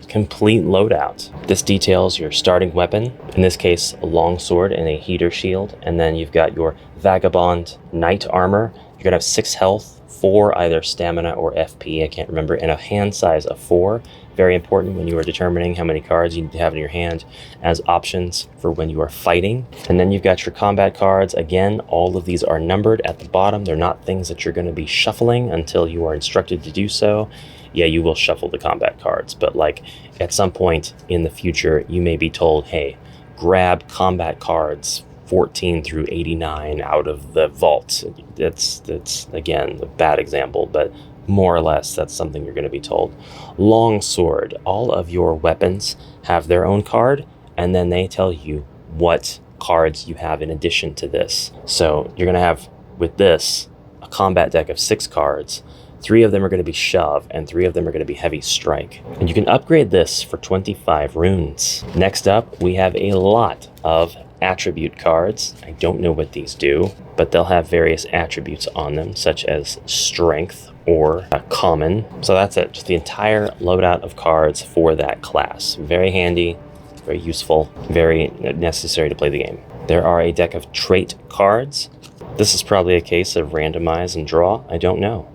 complete loadout. This details your starting weapon, in this case a longsword and a heater shield, and then you've got your Vagabond knight armor. You're gonna have 6 health, 4 either stamina or FP, I can't remember, and a hand size of 4. Very important when you are determining how many cards you need to have in your hand as options for when you are fighting. And then you've got your combat cards. Again, all of these are numbered at the bottom. They're not things that you're going to be shuffling until you are instructed to do so. Yeah, you will shuffle the combat cards, but like at some point in the future, you may be told, hey, grab combat cards 14 through 89 out of the vault. That's again, a bad example, but more or less, that's something you're going to be told. Longsword. All of your weapons have their own card, and then they tell you what cards you have in addition to this. So you're going to have, with this, a combat deck of 6 cards. 3 of them are going to be shove, and 3 of them are going to be heavy strike. And you can upgrade this for 25 runes. Next up, we have a lot of attribute cards. I don't know what these do, but they'll have various attributes on them, such as strength or a common. So that's it, just the entire loadout of cards for that class. Very handy, very useful, very necessary to play the game. There are a deck of trait cards. This is probably a case of randomize and draw, I don't know.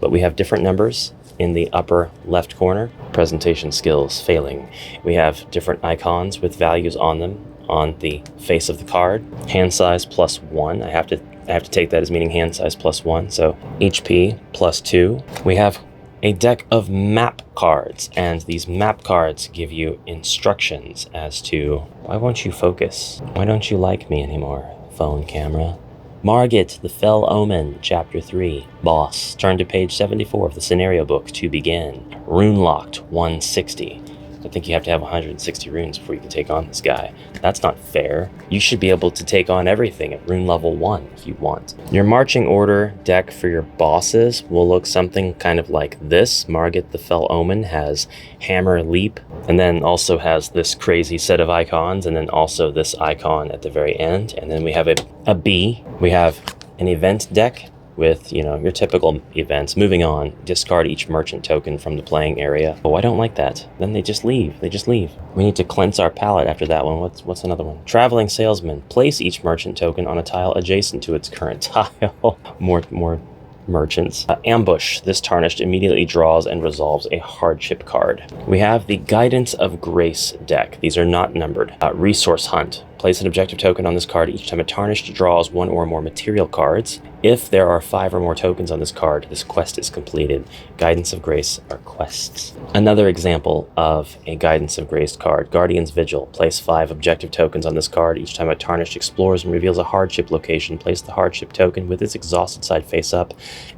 But we have different numbers in the upper left corner. Presentation skills failing. We have different icons with values on them on the face of the card. Hand size +1. I have to take that as meaning hand size +1. So HP +2. We have a deck of map cards, and these map cards give you instructions as to why won't you focus? Why don't you like me anymore, phone camera? Margit, the Fell Omen, Chapter 3. Boss. Turn to page 74 of the scenario book to begin. Rune Locked, 160. I think you have to have 160 runes before you can take on this guy. That's not fair. You should be able to take on everything at rune level 1 if you want. Your marching order deck for your bosses will look something kind of like this. Margit the Fell Omen has Hammer Leap, and then also has this crazy set of icons, and then also this icon at the very end. And then we have a B. We have an event deck with, you know, your typical events. Moving on, discard each merchant token from the playing area. Oh, I don't like that. Then they just leave. We need to cleanse our palette after that one. What's another one? Traveling Salesman. Place each merchant token on a tile adjacent to its current tile. more merchants. Ambush. This Tarnished immediately draws and resolves a hardship card. We have the Guidance of Grace deck. These are not numbered. Resource Hunt. Place an objective token on this card each time a Tarnished draws one or more material cards. If there are 5 or more tokens on this card, this quest is completed. Guidance of Grace are quests. Another example of a Guidance of Grace card, Guardian's Vigil. Place 5 objective tokens on this card. Each time a Tarnished explores and reveals a hardship location, place the hardship token with its exhausted side face up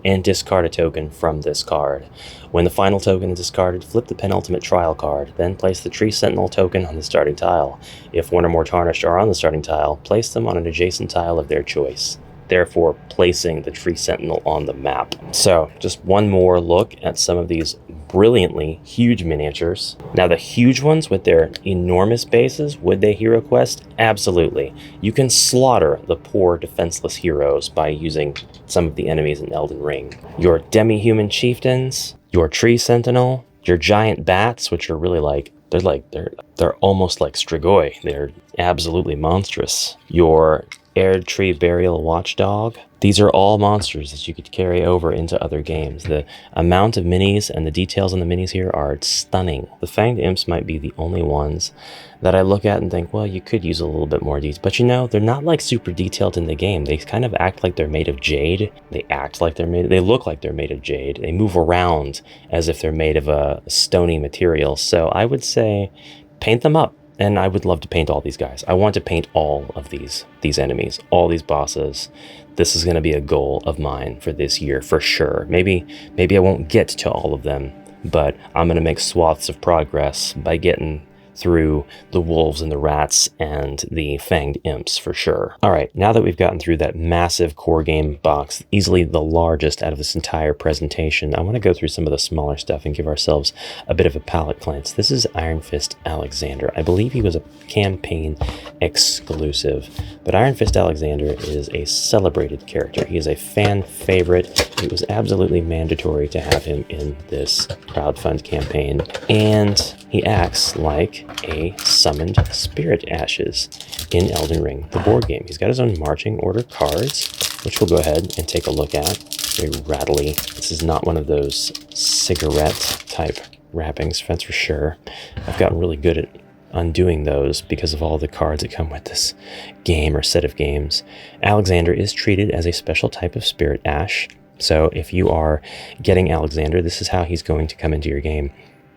and discard a token from this card. When the final token is discarded, flip the penultimate trial card, then place the Tree Sentinel token on the starting tile. If 1 or more Tarnished are on the starting tile, place them on an adjacent tile of their choice, therefore placing the Tree Sentinel on the map. So, just one more look at some of these brilliantly huge miniatures. Now, the huge ones with their enormous bases, would they hero quest? Absolutely. You can slaughter the poor defenseless heroes by using some of the enemies in Elden Ring. Your demi-human chieftains, your Tree Sentinel, your giant bats, which are really they're almost like Strigoi. They're absolutely monstrous. Your Erdtree Burial Watchdog. These are all monsters that you could carry over into other games. The amount of minis and the details on the minis here are stunning. The Fanged Imps might be the only ones that I look at and think, well, you could use a little bit more detail. But you know, they're not like super detailed in the game. They kind of act like they're made of jade. They look like they're made of jade. They move around as if they're made of a stony material. So I would say paint them up. And I would love to paint all these guys. I want to paint all of these enemies, all these bosses. This is going to be a goal of mine for this year, for sure. Maybe I won't get to all of them, but I'm going to make swaths of progress by getting through the wolves and the rats and the fanged imps for sure. All right, now that we've gotten through that massive core game box, easily the largest out of this entire presentation, I want to go through some of the smaller stuff and give ourselves a bit of a palate cleanse. This is Iron Fist Alexander. I believe he was a campaign exclusive, but Iron Fist Alexander is a celebrated character. He is a fan favorite. It was absolutely mandatory to have him in this crowdfund campaign, and he acts like a summoned spirit ashes in Elden Ring, the board game. He's got his own marching order cards, which we'll go ahead and take a look at. Very rattly. This is not one of those cigarette type wrappings, that's for sure. I've gotten really good at undoing those because of all the cards that come with this game or set of games. Alexander is treated as a special type of spirit ash. So if you are getting Alexander, this is how he's going to come into your game.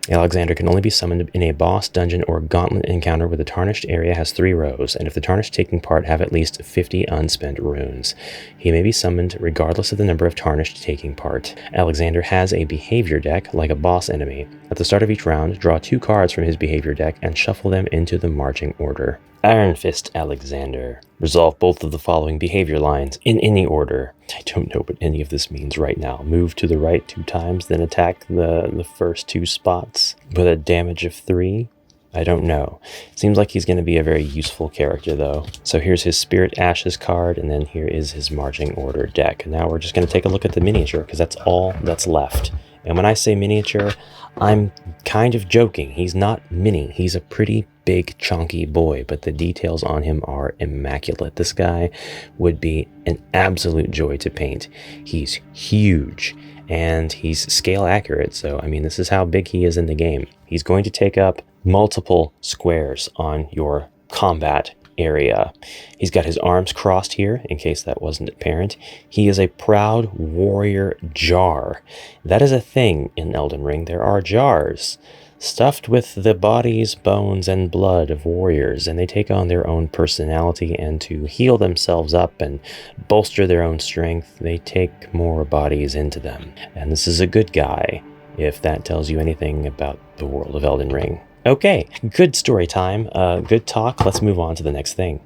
Alexander can only be summoned in a boss, dungeon, or gauntlet encounter where the Tarnished area has 3 rows, and if the Tarnished taking part have at least 50 unspent runes. He may be summoned regardless of the number of Tarnished taking part. Alexander has a behavior deck like a boss enemy. At the start of each round, draw 2 cards from his behavior deck and shuffle them into the marching order. Iron Fist Alexander. Resolve both of the following behavior lines in any order. I don't know what any of this means right now. Move to the right 2 times, then attack the first 2 spots with a damage of 3. I don't know. Seems like he's going to be a very useful character, though. So here's his Spirit Ashes card, and then here is his Marching Order deck. And now we're just going to take a look at the miniature, because that's all that's left. And when I say miniature, I'm kind of joking. He's not mini. He's a pretty big, chunky boy, but the details on him are immaculate. This guy would be an absolute joy to paint. He's huge, and he's scale accurate. So, I mean, this is how big he is in the game. He's going to take up multiple squares on your combat area. He's got his arms crossed here, in case that wasn't apparent. He is a proud warrior jar. That is a thing in Elden Ring. There are jars stuffed with the bodies, bones, and blood of warriors, and they take on their own personality, and to heal themselves up and bolster their own strength, they take more bodies into them. And this is a good guy, if that tells you anything about the world of Elden Ring. Okay, good story time. Good talk. Let's move on to the next thing.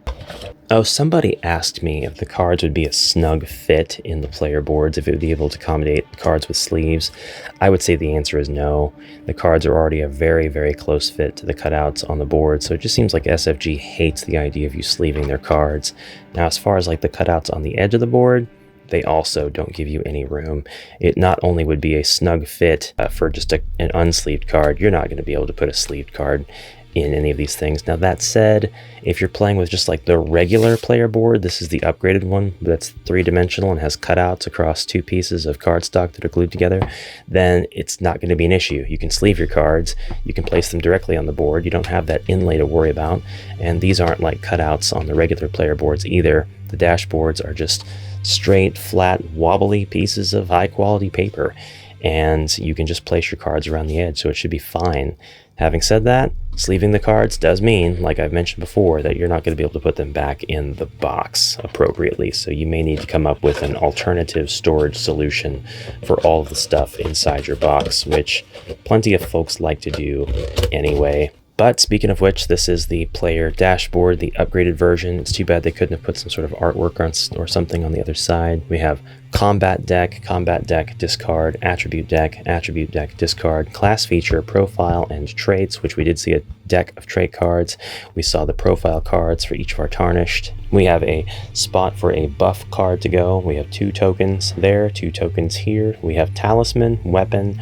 Oh, somebody asked me if the cards would be a snug fit in the player boards, if it would be able to accommodate cards with sleeves. I would say the answer is no. The cards are already a very, very close fit to the cutouts on the board, so it just seems like SFG hates the idea of you sleeving their cards. Now, as far as like the cutouts on the edge of the board, they also don't give you any room. It not only would be a snug fit for just an unsleeved card, you're not going to be able to put a sleeved card in any of these things. Now that said, if you're playing with just like the regular player board, this is the upgraded one that's 3-dimensional and has cutouts across 2 pieces of cardstock that are glued together, then it's not going to be an issue. You can sleeve your cards, you can place them directly on the board, you don't have that inlay to worry about, and these aren't like cutouts on the regular player boards either. The dashboards are just straight, flat, wobbly pieces of high quality paper, and you can just place your cards around the edge, so it should be fine. Having said that, sleeving the cards does mean, like I've mentioned before, that you're not going to be able to put them back in the box appropriately, so you may need to come up with an alternative storage solution for all of the stuff inside your box, which plenty of folks like to do anyway. But speaking of which, this is the player dashboard, the upgraded version. It's too bad they couldn't have put some sort of artwork on or something on the other side. We have combat deck, discard, attribute deck, discard, class feature, profile, and traits, which we did see a deck of trait cards. We saw the profile cards for each of our Tarnished. We have a spot for a buff card to go. We have 2 tokens there, 2 tokens here. We have talisman, weapon,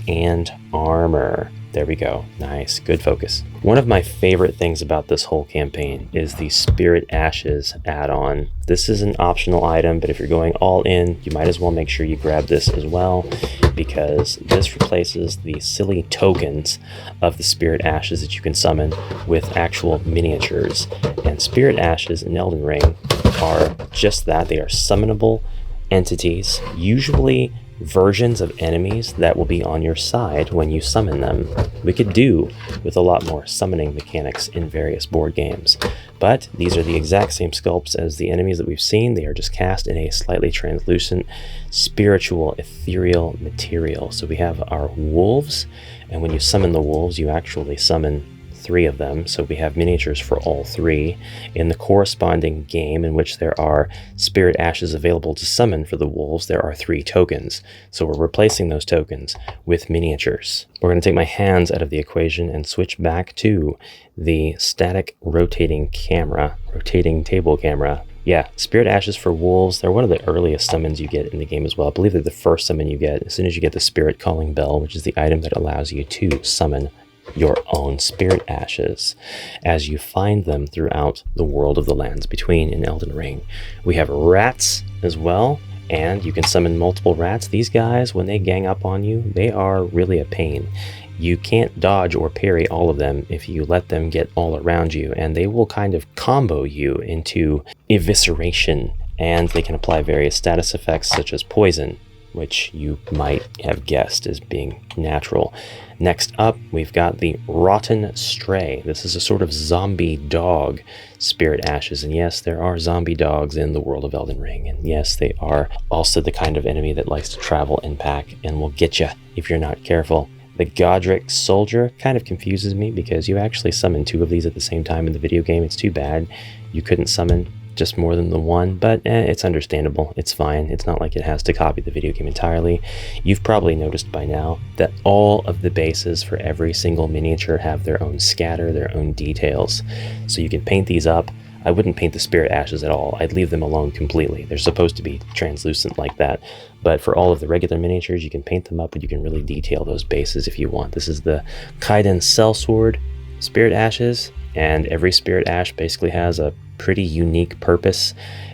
and armor. There we go. Nice. Good focus. One of my favorite things about this whole campaign is the Spirit Ashes add-on. This is an optional item, but if you're going all in, you might as well make sure you grab this as well, because this replaces the silly tokens of the Spirit Ashes that you can summon with actual miniatures. And Spirit Ashes in Elden Ring are just that. They are summonable entities, usually versions of enemies that will be on your side when you summon them. We could do with a lot more summoning mechanics in various board games, but these are the exact same sculpts as the enemies that we've seen. They are just cast in a slightly translucent, spiritual, ethereal material. So we have our wolves, and when you summon the wolves, you actually summon 3 of them, so we have miniatures for all 3. In the corresponding game in which there are Spirit Ashes available to summon for the wolves, there are 3 tokens, so we're replacing those tokens with miniatures. We're going to take my hands out of the equation and switch back to the static rotating table camera. Yeah, Spirit Ashes for wolves, they're one of the earliest summons you get in the game as well. I believe they're the first summon you get as soon as you get the Spirit Calling Bell, which is the item that allows you to summon your own Spirit Ashes as you find them throughout the world of the Lands Between in Elden Ring. We have rats as well, and you can summon multiple rats. These guys, when they gang up on you, they are really a pain. You can't dodge or parry all of them if you let them get all around you, and they will kind of combo you into evisceration, and they can apply various status effects such as poison, which you might have guessed as being natural. Next up, we've got the Rotten Stray. This is a sort of zombie dog Spirit Ashes, and yes, there are zombie dogs in the world of Elden Ring, and yes, they are also the kind of enemy that likes to travel in pack and will get you if you're not careful. The Godric Soldier kind of confuses me because you actually summon 2 of these at the same time in the video game. It's too bad you couldn't summon just more than the one, but it's understandable. It's fine. It's not like it has to copy the video game entirely. You've probably noticed by now that all of the bases for every single miniature have their own scatter, their own details. So you can paint these up. I wouldn't paint the Spirit Ashes at all. I'd leave them alone completely. They're supposed to be translucent like that. But for all of the regular miniatures, you can paint them up and you can really detail those bases if you want. This is the Kaiden Sellsword Spirit Ashes, and every Spirit Ash basically has a pretty unique purpose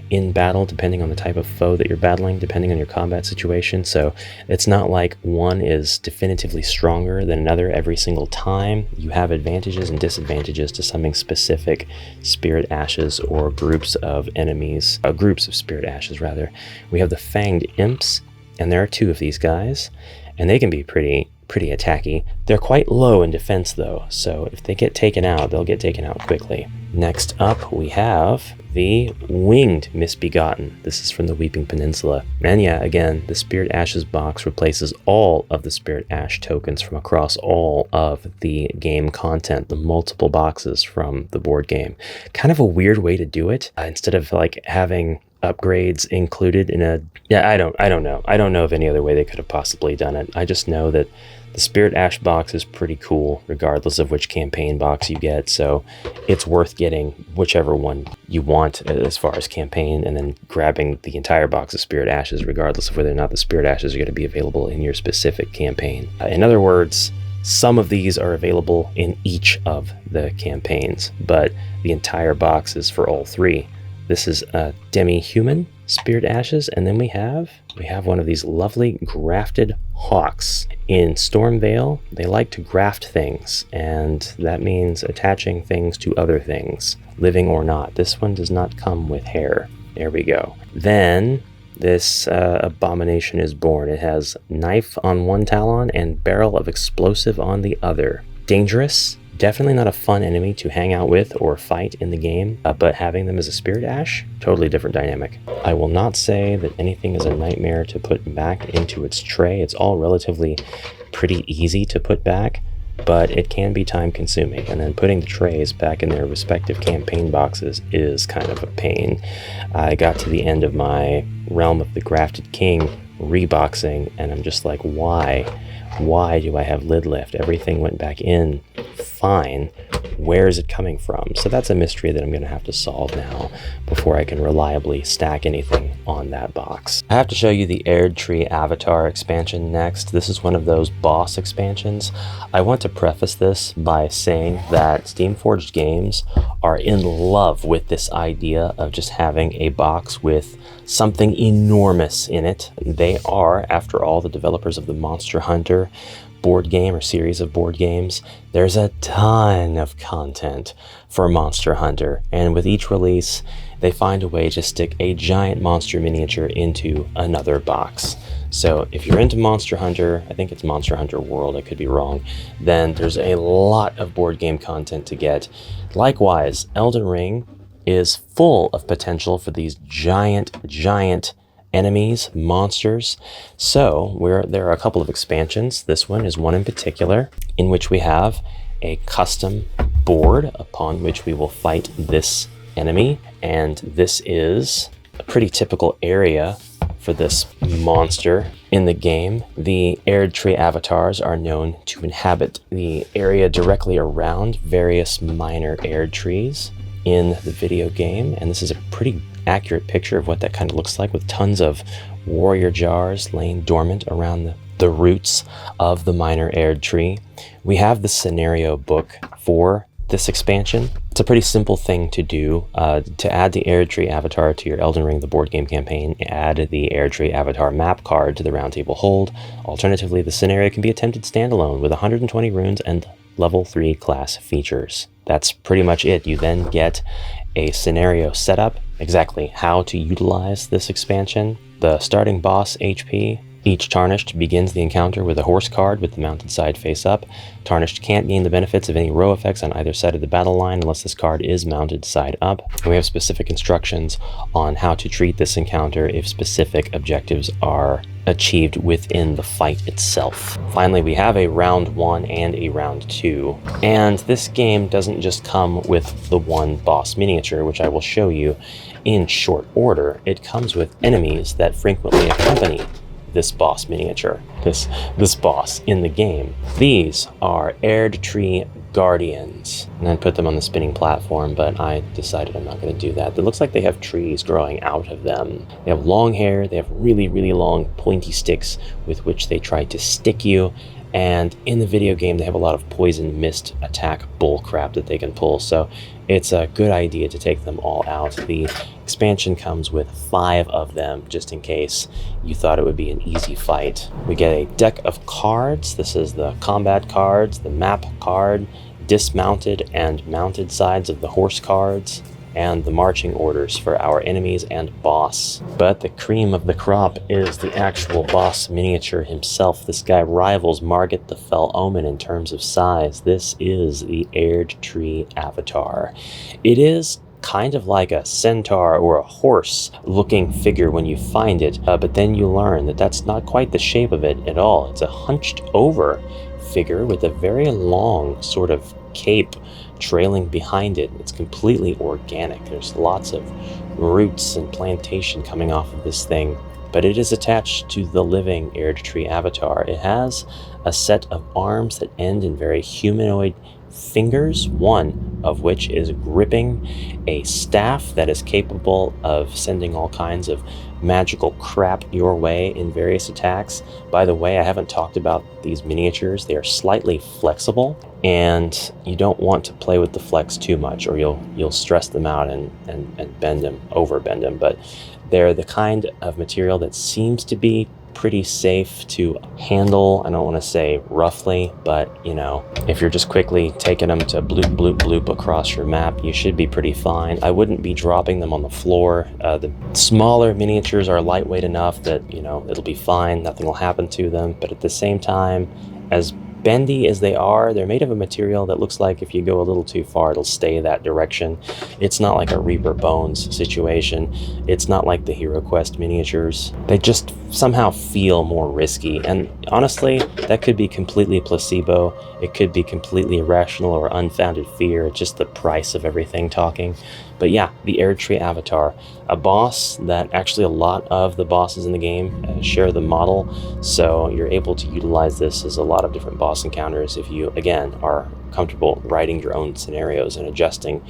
in battle depending on the type of foe that you're battling, depending on your combat situation. So it's not like one is definitively stronger than another every single time. You have advantages and disadvantages to summoning specific Spirit Ashes or groups of enemies, groups of Spirit Ashes rather. We have the Fanged Imps, and there are 2 of these guys, and they can be pretty attacky. They're quite low in defense though, so if they get taken out, they'll get taken out quickly. Next up, we have the Winged Misbegotten. This is from the Weeping Peninsula. And yeah, again, the Spirit Ashes box replaces all of the Spirit Ash tokens from across all of the game content, the multiple boxes from the board game. Kind of a weird way to do it. Instead of like having upgrades included in a... Yeah, I don't know. I don't know of any other way they could have possibly done it. I just know that the Spirit Ash box is pretty cool, regardless of which campaign box you get, so it's worth getting whichever one you want as far as campaign, and then grabbing the entire box of Spirit Ashes, regardless of whether or not the Spirit Ashes are going to be available in your specific campaign. In other words, some of these are available in each of the campaigns, but the entire box is for all three. This is a demi-human Spirit Ashes, and then we have one of these lovely grafted hawks. In Stormvale, they like to graft things, and that means attaching things to other things, living or not. This one does not come with hair. There we go. Then this abomination is born. It has knife on one talon and barrel of explosive on the other. Dangerous. Definitely not a fun enemy to hang out with or fight in the game, but having them as a Spirit Ash, totally different dynamic. I will not say that anything is a nightmare to put back into its tray. It's all relatively pretty easy to put back, but it can be time consuming, and then putting the trays back in their respective campaign boxes is kind of a pain. I got to the end of my Realm of the Grafted King reboxing, and I'm just like, why? Why do I have lid lift? Everything went back in fine. Where is it coming from? So that's a mystery that I'm going to have to solve now before I can reliably stack anything on that box. I have to show you the Erdtree Avatar expansion next. This is one of those boss expansions. I want to preface this by saying that Steamforged Games are in love with this idea of just having a box with something enormous in it. They are, after all, the developers of the Monster Hunter board game or series of board games. There's a ton of content for Monster Hunter, and with each release they find a way to stick a giant monster miniature into another box. So if you're into Monster Hunter, I think it's Monster Hunter World, I could be wrong, then there's a lot of board game content to get. Likewise, Elden Ring is full of potential for these giant enemies, monsters. So there are a couple of expansions. This one is one in particular in which we have a custom board upon which we will fight this enemy, and this is a pretty typical area for this monster in the game. The Erdtree avatars are known to inhabit the area directly around various minor Erdtrees in the video game, and this is a pretty accurate picture of what that kind of looks like, with tons of warrior jars laying dormant around the roots of the minor Erdtree. We have the scenario book for this expansion. It's a pretty simple thing to do. To add the Erdtree avatar to your Elden Ring, the board game campaign, add the Erdtree avatar map card to the Roundtable Hold. Alternatively, the scenario can be attempted standalone with 120 runes and level 3 class features. That's pretty much it. You then get a scenario setup, exactly how to utilize this expansion. The starting boss HP, each Tarnished begins the encounter with a horse card with the mounted side face up. Tarnished can't gain the benefits of any row effects on either side of the battle line unless this card is mounted side up. And we have specific instructions on how to treat this encounter if specific objectives are achieved within the fight itself. Finally, we have a round 1 and a round 2, and this game doesn't just come with the one boss miniature, which I will show you in short order. It comes with enemies that frequently accompany this boss miniature, this boss in the game. These are Erdtree Guardians, and then put them on the spinning platform, but I decided I'm not going to do that. It looks like they have trees growing out of them. They have long hair, they have really long pointy sticks with which they try to stick you, and in the video game they have a lot of poison mist attack bullcrap that they can pull, so it's a good idea to take them all out. The expansion comes with 5 of them, just in case you thought it would be an easy fight. We get a deck of cards. This is the combat cards, the map card, dismounted and mounted sides of the horse cards, and the marching orders for our enemies and boss. But the cream of the crop is the actual boss miniature himself. This guy rivals Margit the Fell Omen in terms of size. This is the Erdtree avatar. It is kind of like a centaur or a horse looking figure when you find it, but then you learn that that's not quite the shape of it at all. It's a hunched over figure with a very long sort of cape trailing behind it. It's completely organic. There's lots of roots and plantation coming off of this thing, but it is attached to the living Erdtree avatar. It has a set of arms that end in very humanoid fingers, one of which is gripping a staff that is capable of sending all kinds of magical crap your way in various attacks. By the way, I haven't talked about these miniatures. They are slightly flexible, and you don't want to play with the flex too much, or you'll stress them out and bend them, overbend them. But they're the kind of material that seems to be pretty safe to handle. I don't want to say roughly, but you know, if you're just quickly taking them to bloop, bloop, bloop across your map, you should be pretty fine. I wouldn't be dropping them on the floor. The smaller miniatures are lightweight enough that, you know, it'll be fine. Nothing will happen to them. But at the same time, as bendy as they are, they're made of a material that looks like if you go a little too far, it'll stay that direction. It's not like a Reaper Bones situation. It's not like the Hero Quest miniatures. They just somehow feel more risky. And honestly, that could be completely placebo. It could be completely irrational or unfounded fear. It's just the price of everything talking. But yeah, the Erdtree avatar, a boss that actually a lot of the bosses in the game share the model, so you're able to utilize this as a lot of different boss encounters if you, again, are comfortable writing your own scenarios and adjusting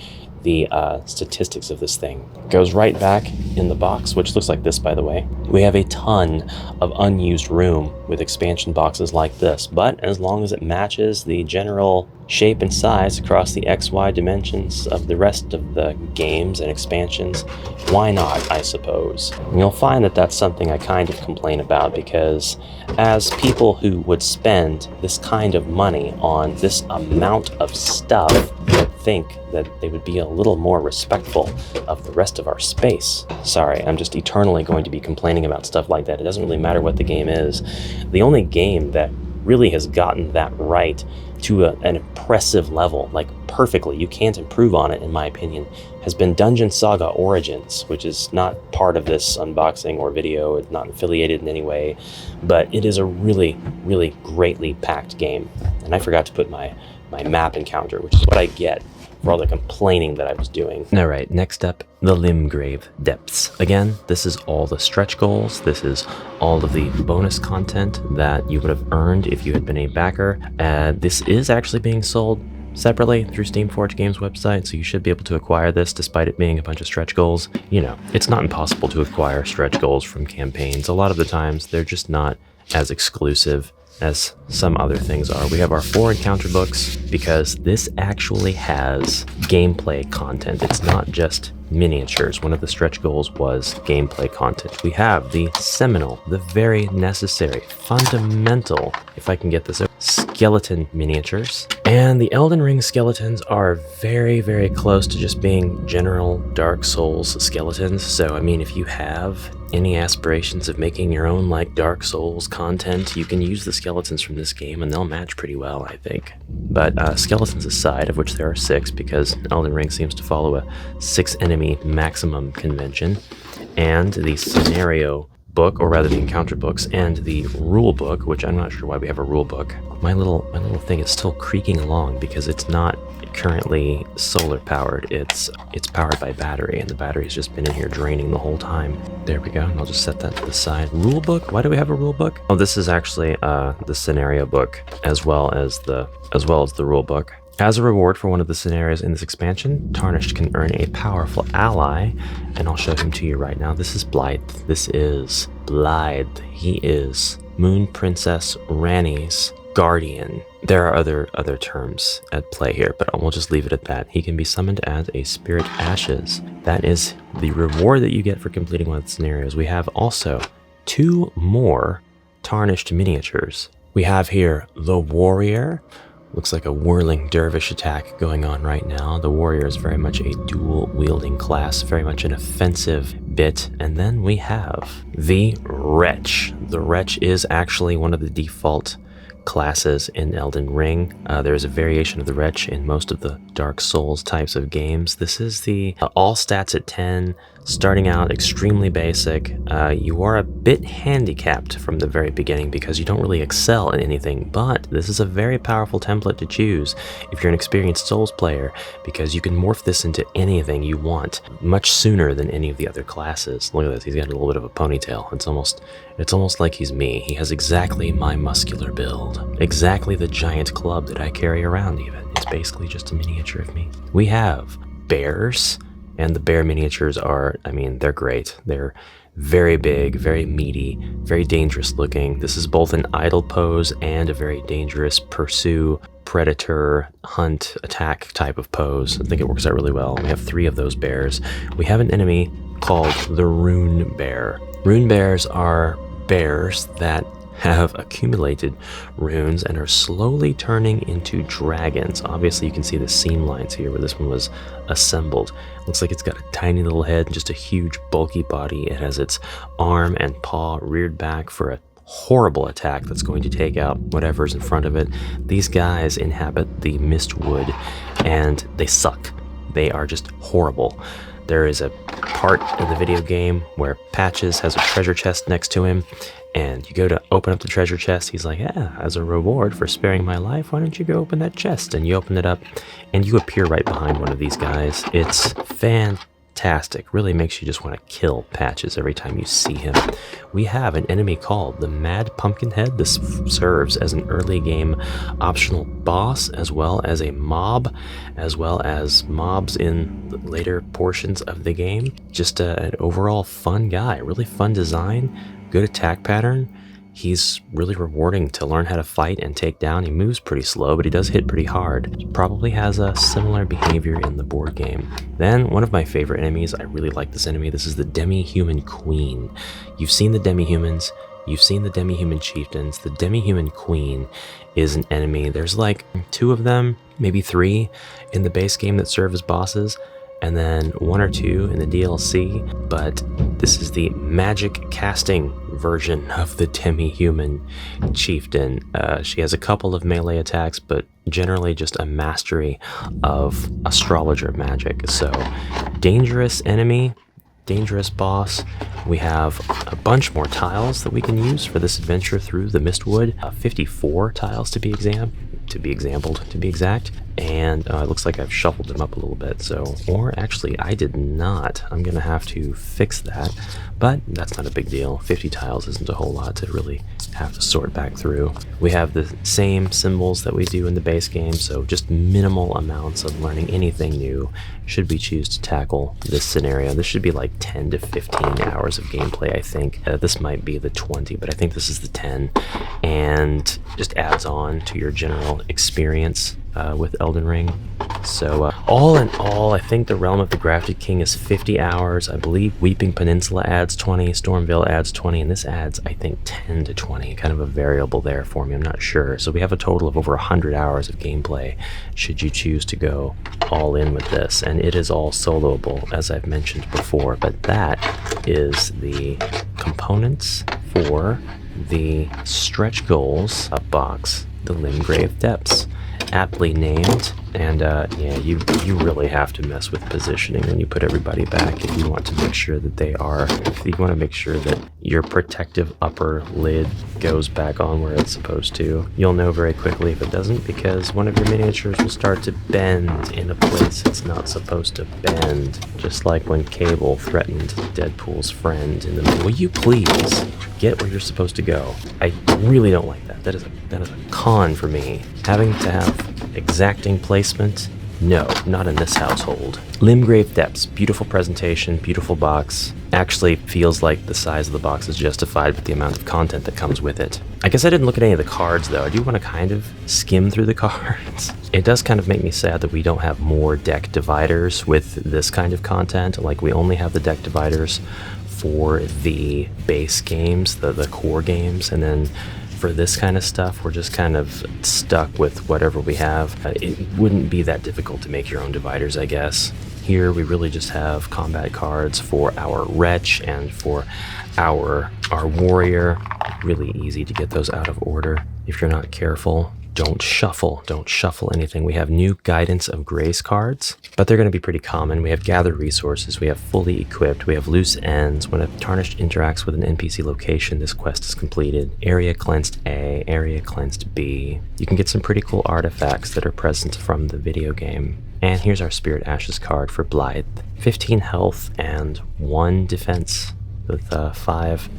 the statistics of this thing. It goes right back in the box, which looks like this, by the way. We have a ton of unused room with expansion boxes like this, but as long as it matches the general shape and size across the XY dimensions of the rest of the games and expansions, why not, I suppose? And you'll find that that's something I kind of complain about, because as people who would spend this kind of money on this amount of stuff, think that they would be a little more respectful of the rest of our space. Sorry, I'm just eternally going to be complaining about stuff like that. It doesn't really matter what the game is. The only game that really has gotten that right to an impressive level, like perfectly, you can't improve on it in my opinion, has been Dungeon Saga Origins, which is not part of this unboxing or video. It's not affiliated in any way, but it is a really, really greatly packed game. And I forgot to put my map encounter, which is what I get for all the complaining that I was doing. All right, next up, the Limgrave Depths. Again, this is all the stretch goals. This is all of the bonus content that you would have earned if you had been a backer. This is actually being sold separately through Steamforge Games website, so you should be able to acquire this despite it being a bunch of stretch goals. You know, it's not impossible to acquire stretch goals from campaigns. A lot of the times, they're just not as exclusive as some other things are. We have our 4 encounter books because this actually has gameplay content. It's not just miniatures. One of the stretch goals was gameplay content. We have the seminal, the very necessary, fundamental, if I can get this out, skeleton miniatures. And the Elden Ring skeletons are very, very close to just being general Dark Souls skeletons. So, I mean, if you have any aspirations of making your own like Dark Souls content, you can use the skeletons from this game and they'll match pretty well, I think. But skeletons aside, of which there are 6, because Elden Ring seems to follow a 6 enemy maximum convention, and the scenario book, or rather the encounter books, and the rule book, which I'm not sure why we have a rule book. My little thing is still creaking along because it's not currently solar powered. It's powered by battery, and the battery's just been in here draining the whole time. There we go, and I'll just set that to the side. Rule book? Why do we have a rule book? Oh, this is actually the scenario book as well as the rule book. As a reward for one of the scenarios in this expansion, Tarnished can earn a powerful ally, and I'll show him to you right now. This is Blythe. This is Blythe. He is Moon Princess Ranni's guardian. There are other terms at play here, but we'll just leave it at that. He can be summoned as a Spirit Ashes. That is the reward that you get for completing one of the scenarios. We have also 2 more Tarnished miniatures. We have here the Warrior, Looks like a whirling dervish attack going on right now. The warrior is very much a dual-wielding class, very much an offensive bit. And then we have the Wretch. The Wretch is actually one of the default classes in Elden Ring. There's a variation of the Wretch in most of the Dark Souls types of games. This is the all stats at 10, starting out extremely basic. You are a bit handicapped from the very beginning because you don't really excel in anything, but this is a very powerful template to choose if you're an experienced Souls player, because you can morph this into anything you want much sooner than any of the other classes. Look at this, he's got a little bit of a ponytail. It's almost like he's me. He has exactly my muscular build, exactly the giant club that I carry around even. It's basically just a miniature of me. We have bears, and the bear miniatures are, I mean, they're great. They're very big, very meaty, very dangerous looking. This is both an idle pose and a very dangerous pursue, predator, hunt, attack type of pose. I think it works out really well. We have 3 of those bears. We have an enemy called the Rune Bear. Rune bears are bears that have accumulated runes and are slowly turning into dragons. Obviously you can see the seam lines here where this one was assembled. Looks like it's got a tiny little head and just a huge bulky body. It has its arm and paw reared back for a horrible attack that's going to take out whatever's in front of it. These guys inhabit the Mistwood and they suck. They are just horrible. There is a part in the video game where Patches has a treasure chest next to him, and you go to open up the treasure chest. He's like, yeah, as a reward for sparing my life, why don't you go open that chest? And you open it up, and you appear right behind one of these guys. It's fantastic. Really makes you just want to kill Patches every time you see him. We have an enemy called the Mad Pumpkinhead. This serves as an early game optional boss, as well as a mob, as well as mobs in the later portions of the game. Just an overall fun guy, really fun design, good attack pattern. He's really rewarding to learn how to fight and take down. He moves pretty slow, but he does hit pretty hard. He probably has a similar behavior in the board game. Then, one of my favorite enemies, I really like this enemy. This is the Demi-Human Queen. You've seen the Demi-Humans. You've seen the Demi-Human Chieftains. The Demi-Human Queen is an enemy. There's like 2 of them, maybe 3 in the base game that serve as bosses, and then 1 or 2 in the DLC, but this is the magic casting version of the Demi-Human Chieftain. She has a couple of melee attacks, but generally just a mastery of astrologer magic. So, dangerous enemy, dangerous boss. We have a bunch more tiles that we can use for this adventure through the Mistwood. 54 tiles to be exact. And it looks like I've shuffled them up a little bit, so, or actually I did not. I'm gonna have to fix that, but that's not a big deal. 50 tiles isn't a whole lot to really have to sort back through. We have the same symbols that we do in the base game, so just minimal amounts of learning anything new should we choose to tackle this scenario. This should be like 10 to 15 hours of gameplay, I think. This might be the 20, but I think this is the 10, and just adds on to your general experience with Elden Ring. So all in all, I think the Realm of the Grafted King is 50 hours. I believe Weeping Peninsula adds 20, Stormvale adds 20, and this adds, I think, 10 to 20. Kind of a variable there for me, I'm not sure. So we have a total of over 100 hours of gameplay should you choose to go all in with this. And it is all soloable, as I've mentioned before, but that is the components for the stretch goals box, the Limgrave Depths. Aptly named, and yeah, you really have to mess with positioning when you put everybody back if you want to make sure that your protective upper lid goes back on where it's supposed to. You'll know very quickly if it doesn't, because one of your miniatures will start to bend in a place it's not supposed to bend, just like when Cable threatened Deadpool's friend in the middle. Will you please get where you're supposed to go? I really don't like that. That is a con for me. Having to have exacting placement? No, not in this household. Limgrave Depths, beautiful presentation, beautiful box. Actually feels like the size of the box is justified with the amount of content that comes with it. I guess I didn't look at any of the cards though. I do want to kind of skim through the cards. It does kind of make me sad that we don't have more deck dividers with this kind of content. Like, we only have the deck dividers for the base games, the core games, and then for this kind of stuff, we're just kind of stuck with whatever we have. It wouldn't be that difficult to make your own dividers, I guess. Here we really just have combat cards for our Wretch and for our warrior. Really easy to get those out of order if you're not careful. Don't shuffle anything. We have new Guidance of Grace cards, but they're going to be pretty common. We have Gather Resources, we have Fully Equipped, we have Loose Ends. When a Tarnished interacts with an NPC location, this quest is completed. Area Cleansed A, Area Cleansed B. You can get some pretty cool artifacts that are present from the video game. And here's our Spirit Ashes card for Blythe. 15 health and 1 defense with 5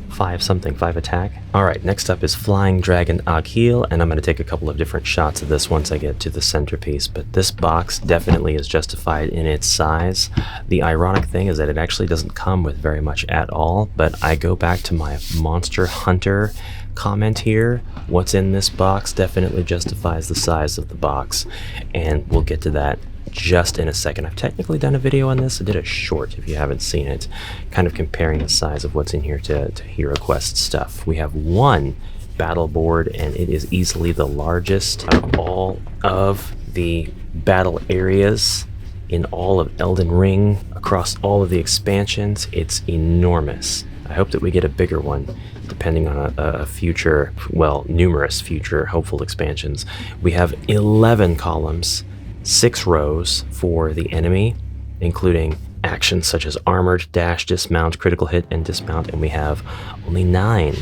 attack. All right, next up is Flying Dragon Agheel, and I'm going to take a couple of different shots of this once I get to the centerpiece, but this box definitely is justified in its size. The ironic thing is that it actually doesn't come with very much at all, but I go back to my Monster Hunter comment here. What's in this box definitely justifies the size of the box, and we'll get to that just in a second. I've technically done a video on this. I did a short if you haven't seen it, kind of comparing the size of what's in here to Hero Quest stuff. We have 1 battle board, and it is easily the largest out of all of the battle areas in all of Elden Ring, across all of the expansions. It's enormous. I hope that we get a bigger one depending on a future, well, numerous future hopeful expansions. We have 11 columns, 6 rows for the enemy, including actions such as Armored, Dash, Dismount, Critical Hit, and Dismount, and we have only 9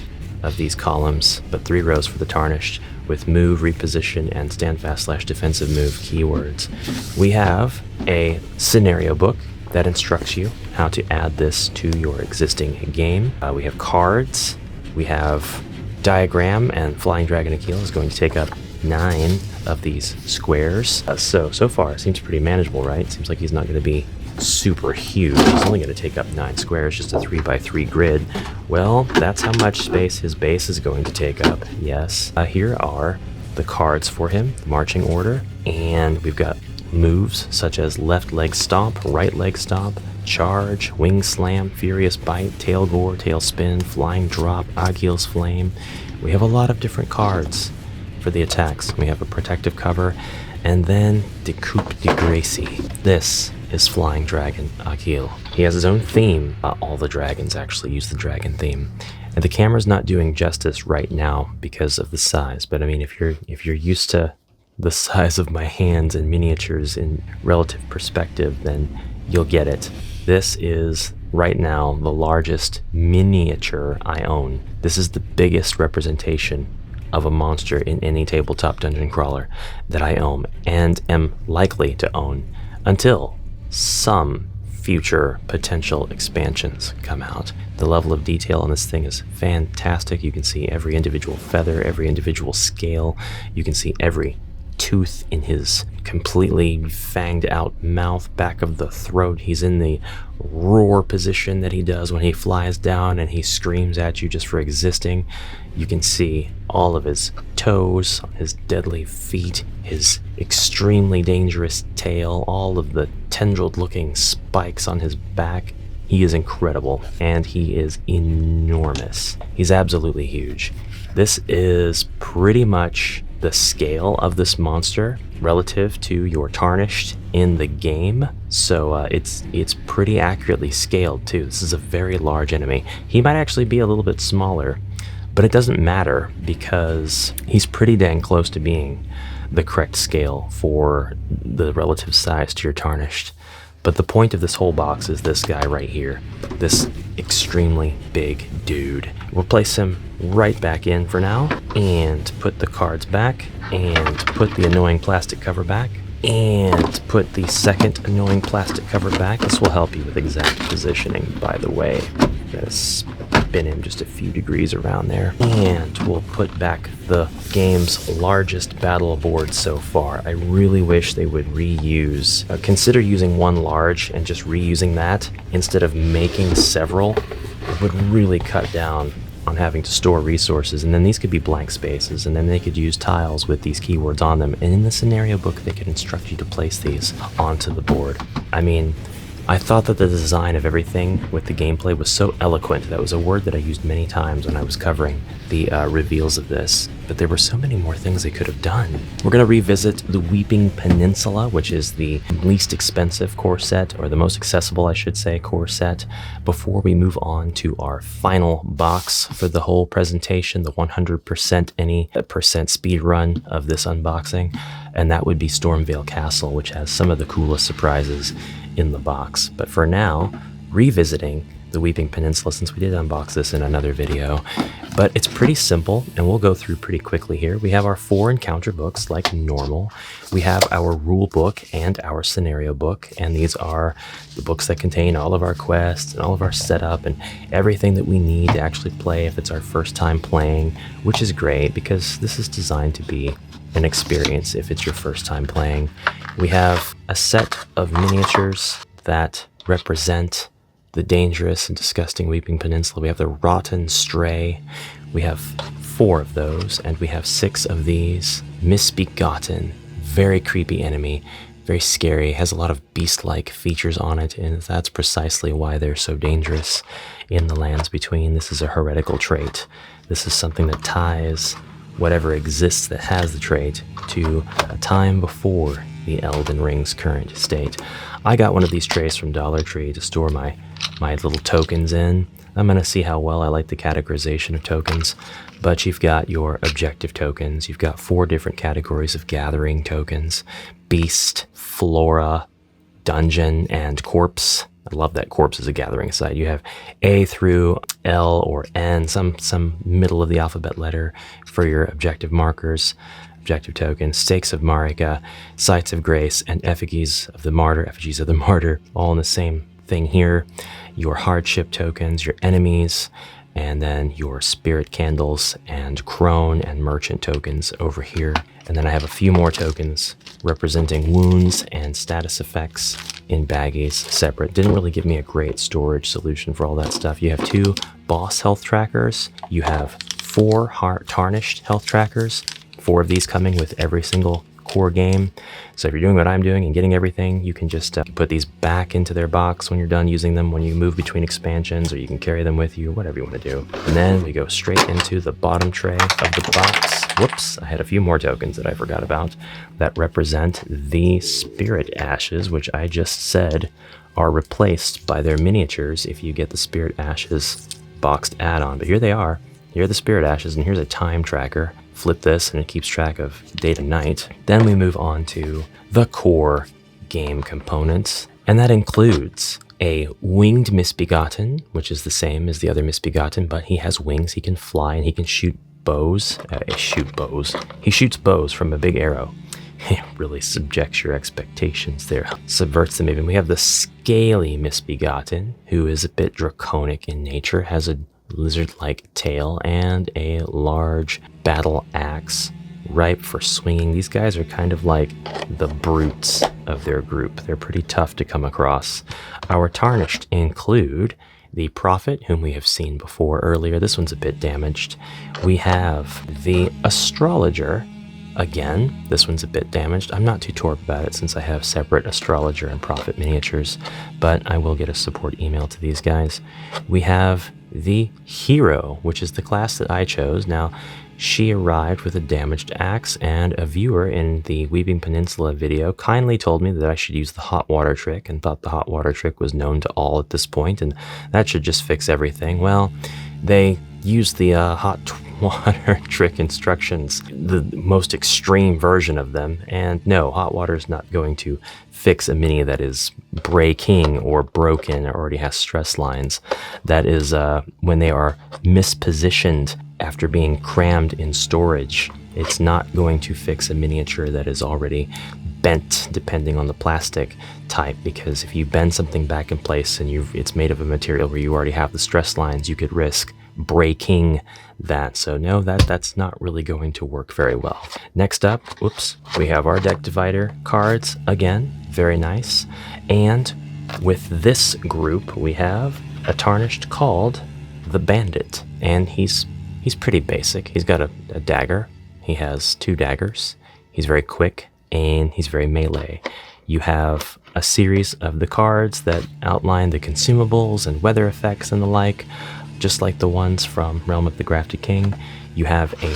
of these columns, but 3 rows for the Tarnished, with Move, Reposition, and Standfast/Defensive Move keywords. We have a scenario book that instructs you how to add this to your existing game. We have cards, we have diagram, and Flying Dragon Agheel is going to take up 9 of these squares. So far it seems pretty manageable, right? Seems like he's not going to be super huge. He's only going to take up 9 squares, just a 3x3 grid. Well, that's how much space his base is going to take up. Yes. Here are the cards for him, the marching order, and we've got moves such as left leg stomp, right leg stomp, charge, wing slam, furious bite, tail gore, tail spin, flying drop, Agheel's flame. We have a lot of different cards for the attacks. We have a protective cover, and then de Coupe de Gracie. This is Flying Dragon Agheel. He has his own theme. All the dragons actually use the dragon theme, and the camera's not doing justice right now because of the size. But I mean, if you're used to the size of my hands and miniatures in relative perspective, then you'll get it. This is right now the largest miniature I own. This is the biggest representation of a monster in any tabletop dungeon crawler that I own and am likely to own until some future potential expansions come out. The level of detail on this thing is fantastic. You can see every individual feather, every individual scale. You can see every tooth in his completely fanged out mouth, back of the throat. He's in the roar position that he does when he flies down and he screams at you just for existing. You can see all of his toes, his deadly feet, his extremely dangerous tail, all of the tendrilled looking spikes on his back. He is incredible, and he is enormous. He's absolutely huge. This is pretty much the scale of this monster relative to your Tarnished in the game, so it's pretty accurately scaled too. This is a very large enemy. He might actually be a little bit smaller, but it doesn't matter because he's pretty dang close to being the correct scale for the relative size to your Tarnished. But the point of this whole box is this guy right here, this extremely big dude. We'll place him right back in for now, and put the cards back, and put the annoying plastic cover back, and put the second annoying plastic cover back. This will help you with exact positioning, by the way. Gotta spin him just a few degrees around there. And we'll put back the game's largest battle board so far. I really wish they would reuse, consider using one large and just reusing that instead of making several. It would really cut down on having to store resources, and then these could be blank spaces, and then they could use tiles with these keywords on them, and in the scenario book they could instruct you to place these onto the board. I mean, I thought that the design of everything with the gameplay was so eloquent. That was a word that I used many times when I was covering the reveals of this, but there were so many more things they could have done. We're going to revisit the Weeping Peninsula, which is the least expensive core set, or the most accessible, I should say, core set, before we move on to our final box for the whole presentation, the 100% any percent speed run of this unboxing, and that would be Stormvale Castle, which has some of the coolest surprises in the box. But for now, revisiting the Weeping Peninsula, since we did unbox this in another video. But it's pretty simple, and we'll go through pretty quickly here. We have our 4 encounter books like normal. We have our rule book and our scenario book, and these are the books that contain all of our quests and all of our setup and everything that we need to actually play if it's our first time playing, which is great because this is designed to be an experience if it's your first time playing. We have a set of miniatures that represent the dangerous and disgusting Weeping Peninsula. We have the Rotten Stray. We have 4 of those, and we have 6 of these. Misbegotten, very creepy enemy, very scary, has a lot of beast-like features on it, and that's precisely why they're so dangerous in the lands between. This is a heretical trait. This is something that ties whatever exists that has the trait to a time before the Elden Ring's current state. I got one of these trays from Dollar Tree to store my little tokens in. I'm going to see how well I like the categorization of tokens, but you've got your objective tokens. You've got 4 different categories of gathering tokens: beast, flora, dungeon, and corpse. I love that corpse as a gathering site. You have A through L or N, some middle of the alphabet letter for your objective markers, objective tokens, stakes of Marika, sites of grace, and effigies of the martyr, all in the same thing here. Your hardship tokens, your enemies, and then your spirit candles and crone and merchant tokens over here. And then I have a few more tokens representing wounds and status effects in baggies separate. Didn't really give me a great storage solution for all that stuff. You have 2 boss health trackers. You have 4 Tarnished health trackers. 4 of these coming with every single core game. So if you're doing what I'm doing and getting everything, you can just put these back into their box when you're done using them, when you move between expansions, or you can carry them with you, whatever you want to do. And then we go straight into the bottom tray of the box. Whoops, I had a few more tokens that I forgot about that represent the spirit ashes, which I just said are replaced by their miniatures if you get the spirit ashes boxed add-on. But here they are. Here are the spirit ashes, and here's a time tracker. Flip this and it keeps track of day to night. Then we move on to the core game components, and that includes a winged Misbegotten, which is the same as the other Misbegotten, but he has wings, he can fly, and he can shoot bows. He shoots bows from a big arrow. It really subjects your expectations there, subverts them even. We have the scaly Misbegotten, who is a bit draconic in nature, has a lizard-like tail and a large battle axe ripe for swinging. These guys are kind of like the brutes of their group. They're pretty tough to come across. Our Tarnished include the Prophet, whom we have seen before earlier. This one's a bit damaged. We have the Astrologer. Again, this one's a bit damaged. I'm not too torped about it since I have separate Astrologer and Prophet miniatures, but I will get a support email to these guys. We have the Hero, which is the class that I chose. Now, she arrived with a damaged axe, and a viewer in the Weeping Peninsula video kindly told me that I should use the hot water trick, and thought the hot water trick was known to all at this point, and that should just fix everything. Well, they used the hot water trick instructions, the most extreme version of them, and no, hot water is not going to fix a mini that is breaking or broken or already has stress lines. That is when they are mispositioned after being crammed in storage. It's not going to fix a miniature that is already bent, depending on the plastic type, because if you bend something back in place and it's made of a material where you already have the stress lines, you could risk breaking that. So no, that's not really going to work very well. Next up, we have our deck divider cards. Again, very nice. And with this group, we have a Tarnished called the Bandit, and he's pretty basic. He's got a dagger. He has 2 daggers. He's very quick, and he's very melee. You have a series of the cards that outline the consumables and weather effects and the like, just like the ones from Realm of the Grafted King. You have a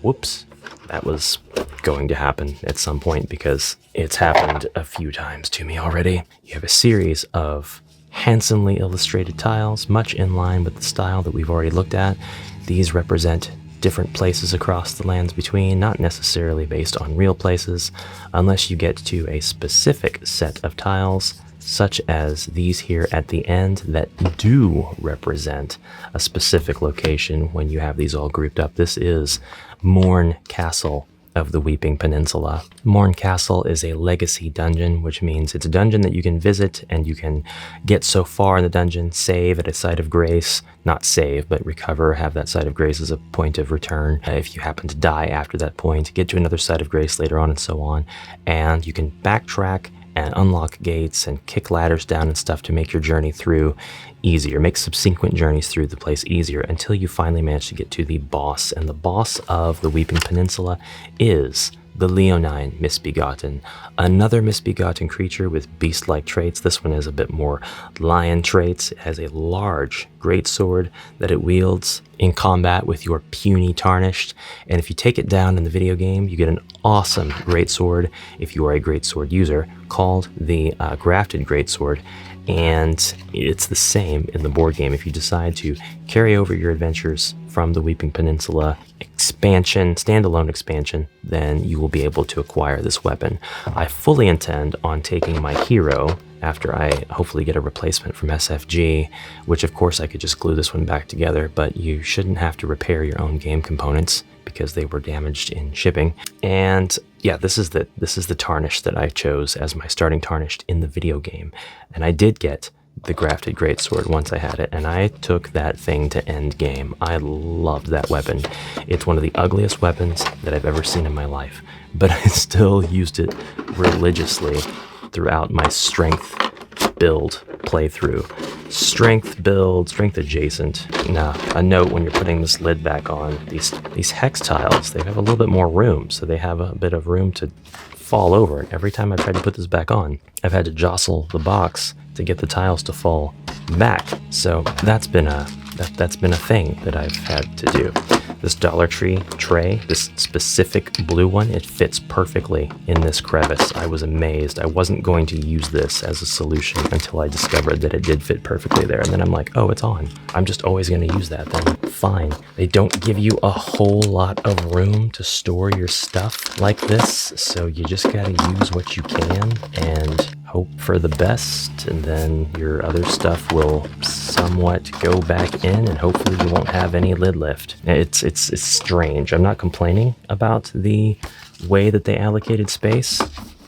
whoops, that was going to happen at some point because it's happened a few times to me already. You have a series of handsomely illustrated tiles, much in line with the style that we've already looked at. These represent different places across the lands between, not necessarily based on real places, unless you get to a specific set of tiles, such as these here at the end that do represent a specific location when you have these all grouped up. This is Morn Castle of the Weeping Peninsula. Morn Castle is a legacy dungeon, which means it's a dungeon that you can visit and you can get so far in the dungeon, save at a site of grace, not save, but recover, have that site of grace as a point of return. If you happen to die after that point, get to another site of grace later on and so on. And you can backtrack and unlock gates and kick ladders down and stuff to make your journey through easier, make subsequent journeys through the place easier until you finally manage to get to the boss. And the boss of the Weeping Peninsula is the Leonine Misbegotten, another misbegotten creature with beast-like traits. This one has a bit more lion traits. It has a large greatsword that it wields in combat with your puny Tarnished, and if you take it down in the video game, you get an awesome greatsword if you are a greatsword user, called the Grafted Greatsword. And it's the same in the board game. If you decide to carry over your adventures from the Weeping Peninsula expansion, standalone expansion, then you will be able to acquire this weapon. I fully intend on taking my hero after I hopefully get a replacement from SFG, which of course I could just glue this one back together, but you shouldn't have to repair your own game components because they were damaged in shipping. And yeah, this is the Tarnished that I chose as my starting Tarnished in the video game. And I did get the Grafted Greatsword once I had it, and I took that thing to end game. I loved that weapon. It's one of the ugliest weapons that I've ever seen in my life, but I still used it religiously throughout my strength build playthrough. Strength build, strength adjacent. Now, a note when you're putting this lid back on, these hex tiles, they have a little bit more room, so they have a bit of room to fall over. And every time I've tried to put this back on, I've had to jostle the box to get the tiles to fall back. So that's been a thing that I've had to do. This Dollar Tree tray, this specific blue one, it fits perfectly in this crevice. I was amazed. I wasn't going to use this as a solution until I discovered that it did fit perfectly there. And then I'm like, oh, it's on. I'm just always going to use that then. Fine. They don't give you a whole lot of room to store your stuff like this, so you just gotta use what you can and hope for the best, and then your other stuff will somewhat go back in, and hopefully you won't have any lid lift. It's strange. I'm not complaining about the way that they allocated space,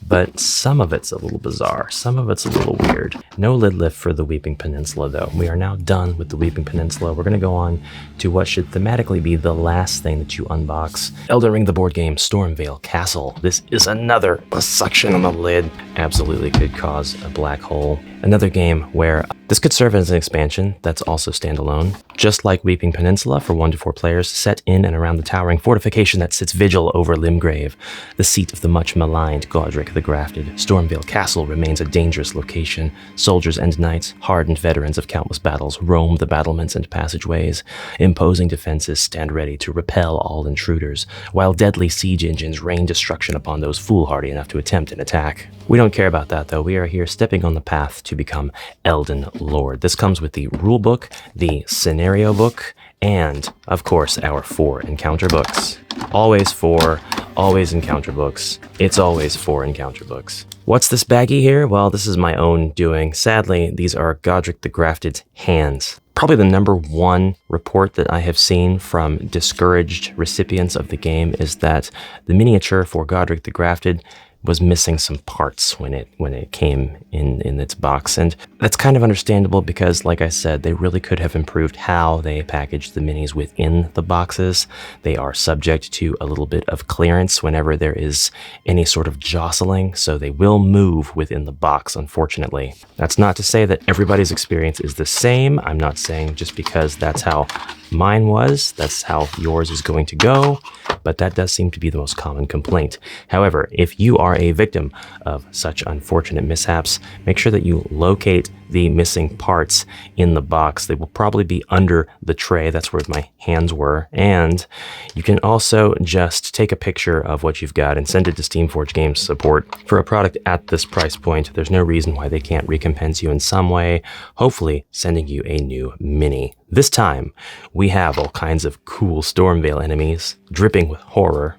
but some of it's a little bizarre. Some of it's a little weird. No lid lift for the Weeping Peninsula, though. We are now done with the Weeping Peninsula. We're going to go on to what should thematically be the last thing that you unbox. Elden Ring, the board game, Stormvale Castle. This is another suction on the lid. Absolutely could cause a black hole. Another game where this could serve as an expansion that's also standalone. Just like Weeping Peninsula for 1 to 4 players, set in and around the towering fortification that sits vigil over Limgrave, the seat of the much maligned Godric the Grafted. Stormvale Castle remains a dangerous location. Soldiers and knights, hardened veterans of countless battles, roam the battlements and passageways. Imposing defenses stand ready to repel all intruders, while deadly siege engines rain destruction upon those foolhardy enough to attempt an attack. We don't care about that, though. We are here stepping on the path to become Elden Lord. This comes with the rulebook, the scenario book, and, of course, our 4 encounter books. Always 4, always encounter books. It's always 4 encounter books. What's this baggie here? Well, this is my own doing. Sadly, these are Godric the Grafted's hands. Probably the number 1 report that I have seen from discouraged recipients of the game is that the miniature for Godric the Grafted was missing some parts when it came in its box. And that's kind of understandable because, like I said, they really could have improved how they packaged the minis within the boxes. They are subject to a little bit of clearance whenever there is any sort of jostling, so they will move within the box, unfortunately. That's not to say that everybody's experience is the same. I'm not saying just because that's how mine was, that's how yours is going to go. but that does seem to be the most common complaint. However, if you are a victim of such unfortunate mishaps, make sure that you locate the missing parts in the box. They will probably be under the tray. That's where my hands were. And you can also just take a picture of what you've got and send it to Steamforge Games support. For a product at this price point, there's no reason why they can't recompense you in some way, hopefully sending you a new mini. This time, we have all kinds of cool Stormveil enemies, dripping with horror.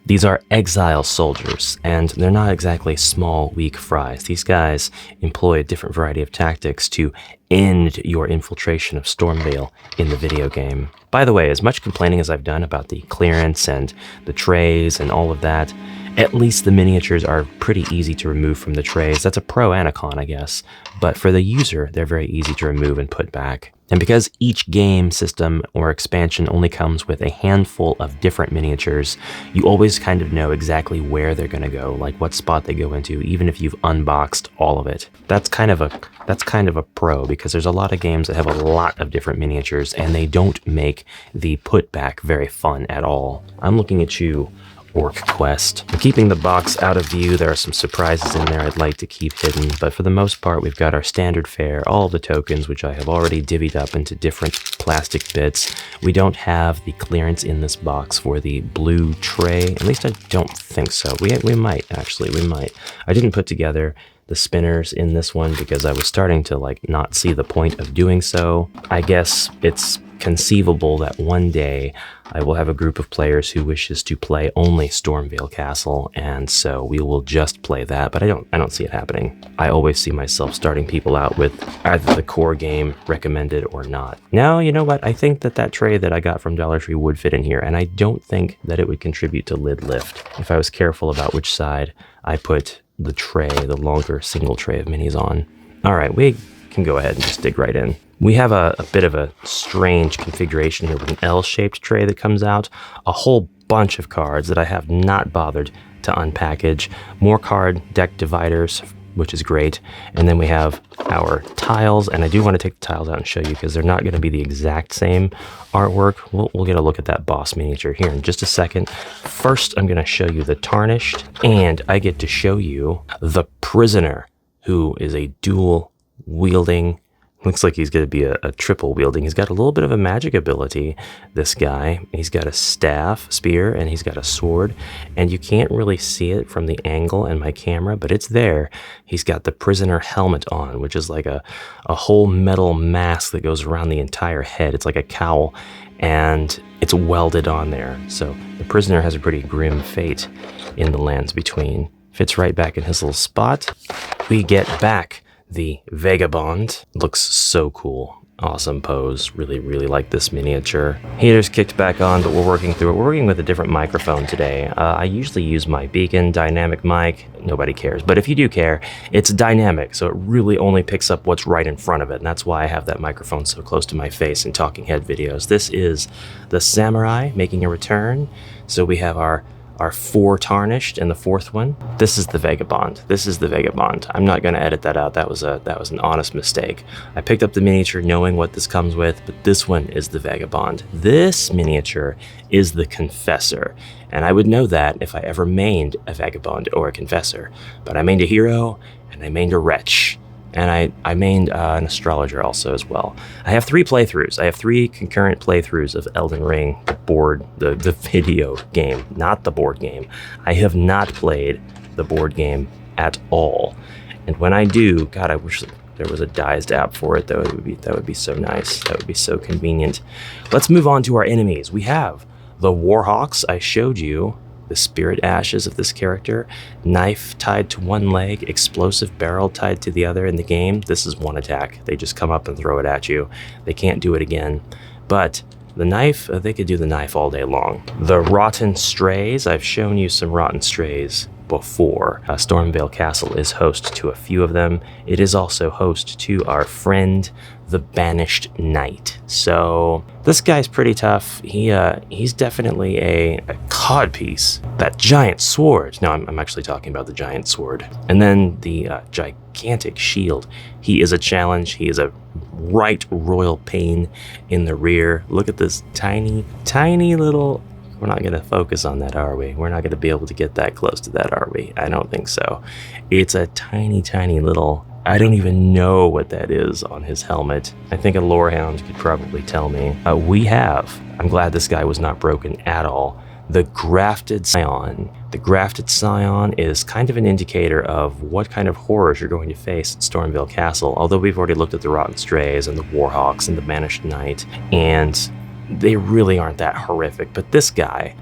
These are exile soldiers, and they're not exactly small, weak fries. These guys employ a different variety of tactics to end your infiltration of Stormveil in the video game. By the way, as much complaining as I've done about the clearance and the trays and all of that, at least the miniatures are pretty easy to remove from the trays. That's a pro and a con, I guess. But for the user, they're very easy to remove and put back. And because each game system or expansion only comes with a handful of different miniatures, you always kind of know exactly where they're going to go, like what spot they go into, even if you've unboxed all of it. That's kind of a pro, because there's a lot of games that have a lot of different miniatures and they don't make the put back very fun at all. I'm looking at you, Orc Quest. I'm keeping the box out of view. There are some surprises in there I'd like to keep hidden, but for the most part, we've got our standard fare, all of the tokens, which I have already divvied up into different plastic bits. We don't have the clearance in this box for the blue tray. At least I don't think so. We might, actually, we might. I didn't put together the spinners in this one because I was starting to not see the point of doing so. I guess it's conceivable that one day I will have a group of players who wishes to play only Stormveil Castle, and so we will just play that, but I don't see it happening. I always see myself starting people out with either the core game recommended or not. Now, you know what? I think that tray that I got from Dollar Tree would fit in here, and I don't think that it would contribute to lid lift if I was careful about which side I put the tray, the longer single tray of minis on. All right, we can go ahead and just dig right in. We have a bit of a strange configuration here with an L-shaped tray that comes out, a whole bunch of cards that I have not bothered to unpackage, more card deck dividers, which is great, and then we have our tiles, and I do want to take the tiles out and show you because they're not going to be the exact same artwork. We'll get a look at that boss miniature here in just a second. First, I'm going to show you the Tarnished, and I get to show you the Prisoner, who is a dual-wielding, looks like he's going to be a triple wielding. He's got a little bit of a magic ability, this guy. He's got a staff, spear, and he's got a sword. And you can't really see it from the angle in my camera, but it's there. He's got the prisoner helmet on, which is like a whole metal mask that goes around the entire head. It's like a cowl, and it's welded on there. So the prisoner has a pretty grim fate in the lands between. Fits right back in his little spot. We get back the Vagabond. Looks so cool. Awesome pose. Really, really like this miniature. Heater's kicked back on, but we're working through it. We're working with a different microphone today. I usually use my Beacon dynamic mic. Nobody cares, but if you do care, it's dynamic, so it really only picks up what's right in front of it, and that's why I have that microphone so close to my face in talking head videos. This is the Samurai making a return. So we have our 4 Tarnished and the 4th one. This is the Vagabond. This is the Vagabond. I'm not going to edit that out. That was an honest mistake. I picked up the miniature knowing what this comes with, but this one is the Vagabond. This miniature is the Confessor, and I would know that if I ever mained a Vagabond or a Confessor, but I mained a hero and I mained a Wretch. And I mained an astrologer also as well. I have 3 playthroughs. I have 3 concurrent playthroughs of Elden Ring, the video game, not the board game. I have not played the board game at all. And when I do, God, I wish there was a Dized app for it. That would be so nice. That would be so convenient. Let's move on to our enemies. We have the Warhawks I showed you. The spirit ashes of this character, knife tied to one leg, explosive barrel tied to the other in the game. This is one attack. They just come up and throw it at you. They can't do it again. But the knife, they could do the knife all day long. The Rotten Strays, I've shown you some Rotten Strays before. Stormveil Castle is host to a few of them. It is also host to our friend, the Banished Knight. So this guy's pretty tough. He's definitely a codpiece. That giant sword. No, I'm actually talking about the giant sword. And then the gigantic shield. He is a challenge. He is a right royal pain in the rear. Look at this tiny little, We're not going to focus on that, are we? We're not going to be able to get that close to that, are we? I don't think so. It's a tiny, tiny little... I don't even know what that is on his helmet. I think a lorehound could probably tell me. We have, I'm glad this guy was not broken at all, the Grafted Scion. The Grafted Scion is kind of an indicator of what kind of horrors you're going to face at Stormvale Castle, although we've already looked at the Rotten Strays and the Warhawks and the Banished Knight, and they really aren't that horrific. But this guy,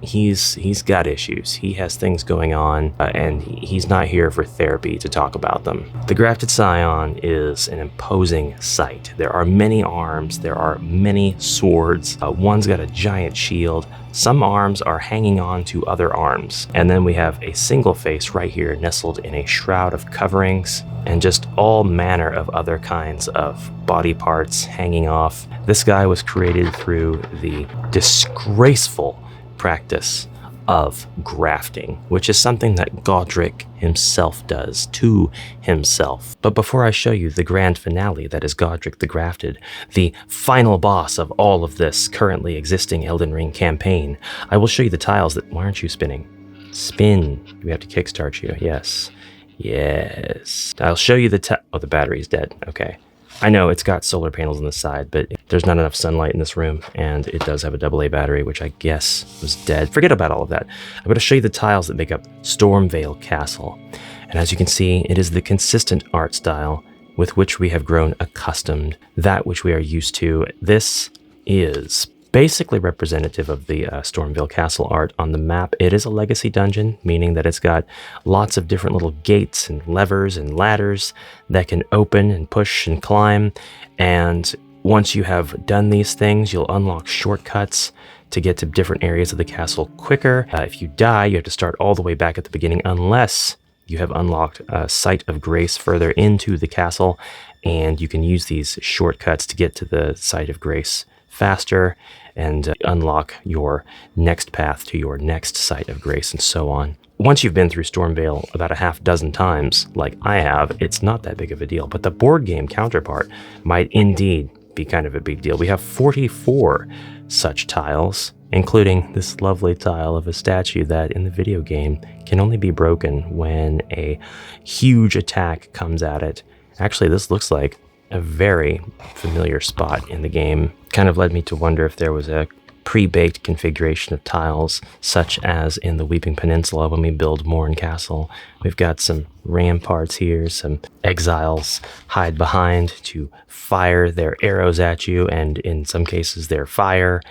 he's got issues. He has things going on, and he's not here for therapy to talk about them. The Grafted Scion is an imposing sight. There are many arms, there are many swords. One's got a giant shield. Some arms are hanging on to other arms. And then we have a single face right here nestled in a shroud of coverings, and just all manner of other kinds of body parts hanging off. This guy was created through the disgraceful practice of grafting, which is something that Godric himself does to himself. But before I show you the grand finale that is Godric the Grafted, the final boss of all of this currently existing Elden Ring campaign, I will show you the tiles that... Why aren't you spinning? Spin. We have to kickstart you. Yes. Yes. I'll show you the oh, the battery's dead. Okay. I know it's got solar panels on the side, but there's not enough sunlight in this room, and it does have a AA battery, which I guess was dead. Forget about all of that. I'm going to show you the tiles that make up Stormvale Castle. And as you can see, it is the consistent art style with which we have grown accustomed, that which we are used to. This is basically representative of the Stormvale Castle art on the map. It is a legacy dungeon, meaning that it's got lots of different little gates and levers and ladders that can open and push and climb. And once you have done these things, you'll unlock shortcuts to get to different areas of the castle quicker. If you die, you have to start all the way back at the beginning, unless you have unlocked a Site of Grace further into the castle, and you can use these shortcuts to get to the Site of Grace faster and unlock your next path to your next Site of Grace, and so on. Once you've been through Stormvale about a half dozen times, like I have, it's not that big of a deal, but the board game counterpart might indeed be kind of a big deal. We have 44 such tiles, including this lovely tile of a statue that in the video game can only be broken when a huge attack comes at it. Actually, this looks like a very familiar spot in the game. Kind of led me to wonder if there was a pre-baked configuration of tiles, such as in the Weeping Peninsula when we build Morn Castle. We've got some ramparts here, some exiles hide behind to fire their arrows at you, and in some cases their fire.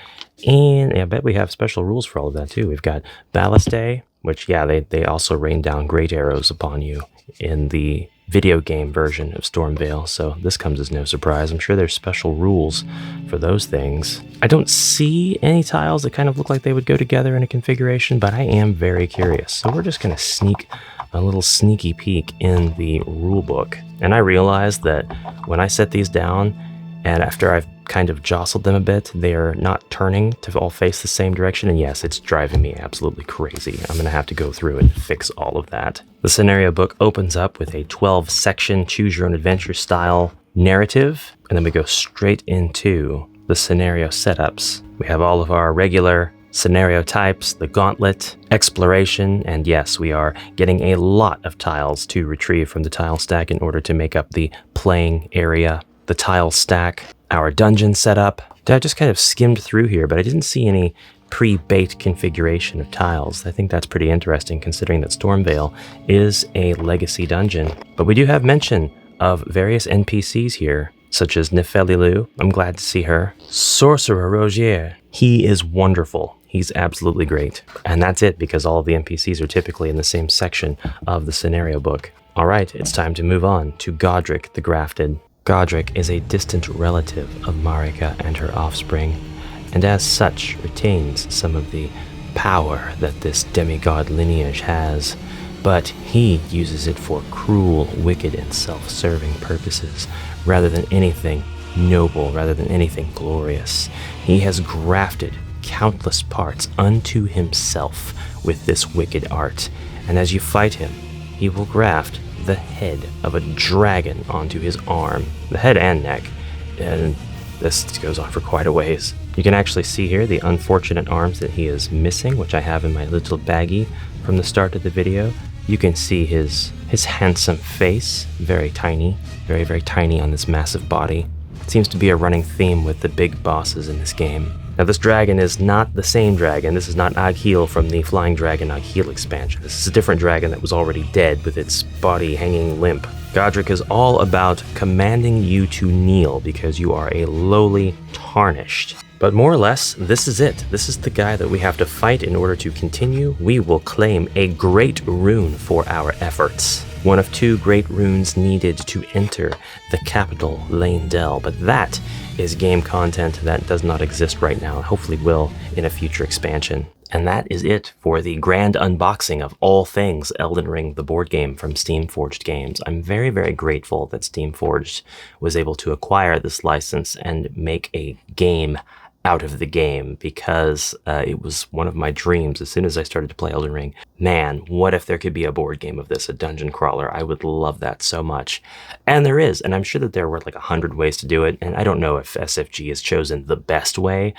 And I bet we have special rules for all of that too. We've got Ballistae, which, yeah, they also rain down great arrows upon you in the video game version of Stormvale, so this comes as no surprise. I'm sure there's special rules for those things. I don't see any tiles that kind of look like they would go together in a configuration, but I am very curious. So we're just going to sneak a little sneaky peek in the rulebook. And I realized that when I set these down, and after I've kind of jostled them a bit, they are not turning to all face the same direction, and yes, it's driving me absolutely crazy. I'm going to have to go through and fix all of that. The scenario book opens up with a 12-section choose-your-own-adventure style narrative, and then we go straight into the scenario setups. We have all of our regular scenario types, the gauntlet, exploration, and yes, we are getting a lot of tiles to retrieve from the tile stack in order to make up the playing area. The tile stack, our dungeon setup. I just kind of skimmed through here, but I didn't see any pre-baked configuration of tiles. I think that's pretty interesting considering that Stormvale is a legacy dungeon. But we do have mention of various NPCs here, such as Nefelilu. I'm glad to see her. Sorcerer Rogier. He is wonderful. He's absolutely great. And that's it, because all of the NPCs are typically in the same section of the scenario book. All right, it's time to move on to Godric the Grafted. Godric is a distant relative of Marika and her offspring, and as such retains some of the power that this demigod lineage has, but he uses it for cruel, wicked, and self-serving purposes, rather than anything noble, rather than anything glorious. He has grafted countless parts unto himself with this wicked art, and as you fight him, he will graft the head of a dragon onto his arm, the head and neck, and This goes on for quite a ways. You can actually see here the unfortunate arms that he is missing, which I have in my little baggie from the start of the video. You can see his handsome face, very tiny, very, very tiny on this massive body. It seems to be a running theme with the big bosses in this game. Now this dragon is not the same dragon. This is not Agheel from the Flying Dragon Agheel expansion. This is a different dragon that was already dead with its body hanging limp. Godric is all about commanding you to kneel because you are a lowly Tarnished. But more or less, this is it. This is the guy that we have to fight in order to continue. We will claim a great rune for our efforts. One of 2 great runes needed to enter the capital, Leyndell, but that is game content that does not exist right now and hopefully will in a future expansion. And that is it for the grand unboxing of all things Elden Ring, the board game from Steamforged Games. I'm very, very grateful that Steamforged was able to acquire this license and make a game out of the game, because it was one of my dreams as soon as I started to play Elden Ring. Man, what if there could be a board game of this, a dungeon crawler? I would love that so much. And there is, and I'm sure that there were like 100 ways to do it, and I don't know if SFG has chosen the best way,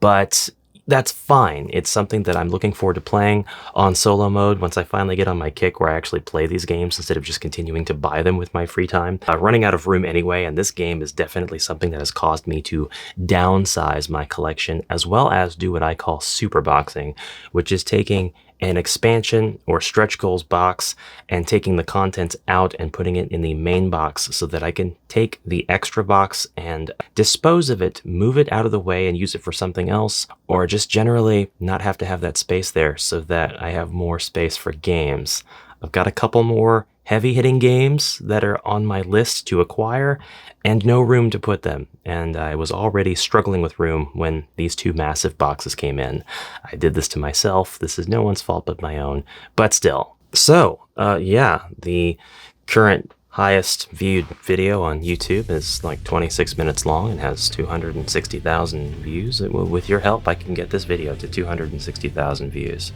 but that's fine. It's something that I'm looking forward to playing on solo mode once I finally get on my kick where I actually play these games instead of just continuing to buy them with my free time. Running out of room anyway, and this game is definitely something that has caused me to downsize my collection as well as do what I call super boxing, which is taking an expansion or stretch goals box and taking the contents out and putting it in the main box so that I can take the extra box and dispose of it, move it out of the way and use it for something else, or just generally not have to have that space there so that I have more space for games. I've got a couple more heavy-hitting games that are on my list to acquire and no room to put them. And I was already struggling with room when these 2 massive boxes came in. I did this to myself. This is no one's fault but my own, but still. So, yeah, the current highest viewed video on YouTube is like 26 minutes long and has 260,000 views. With your help, I can get this video to 260,000 views.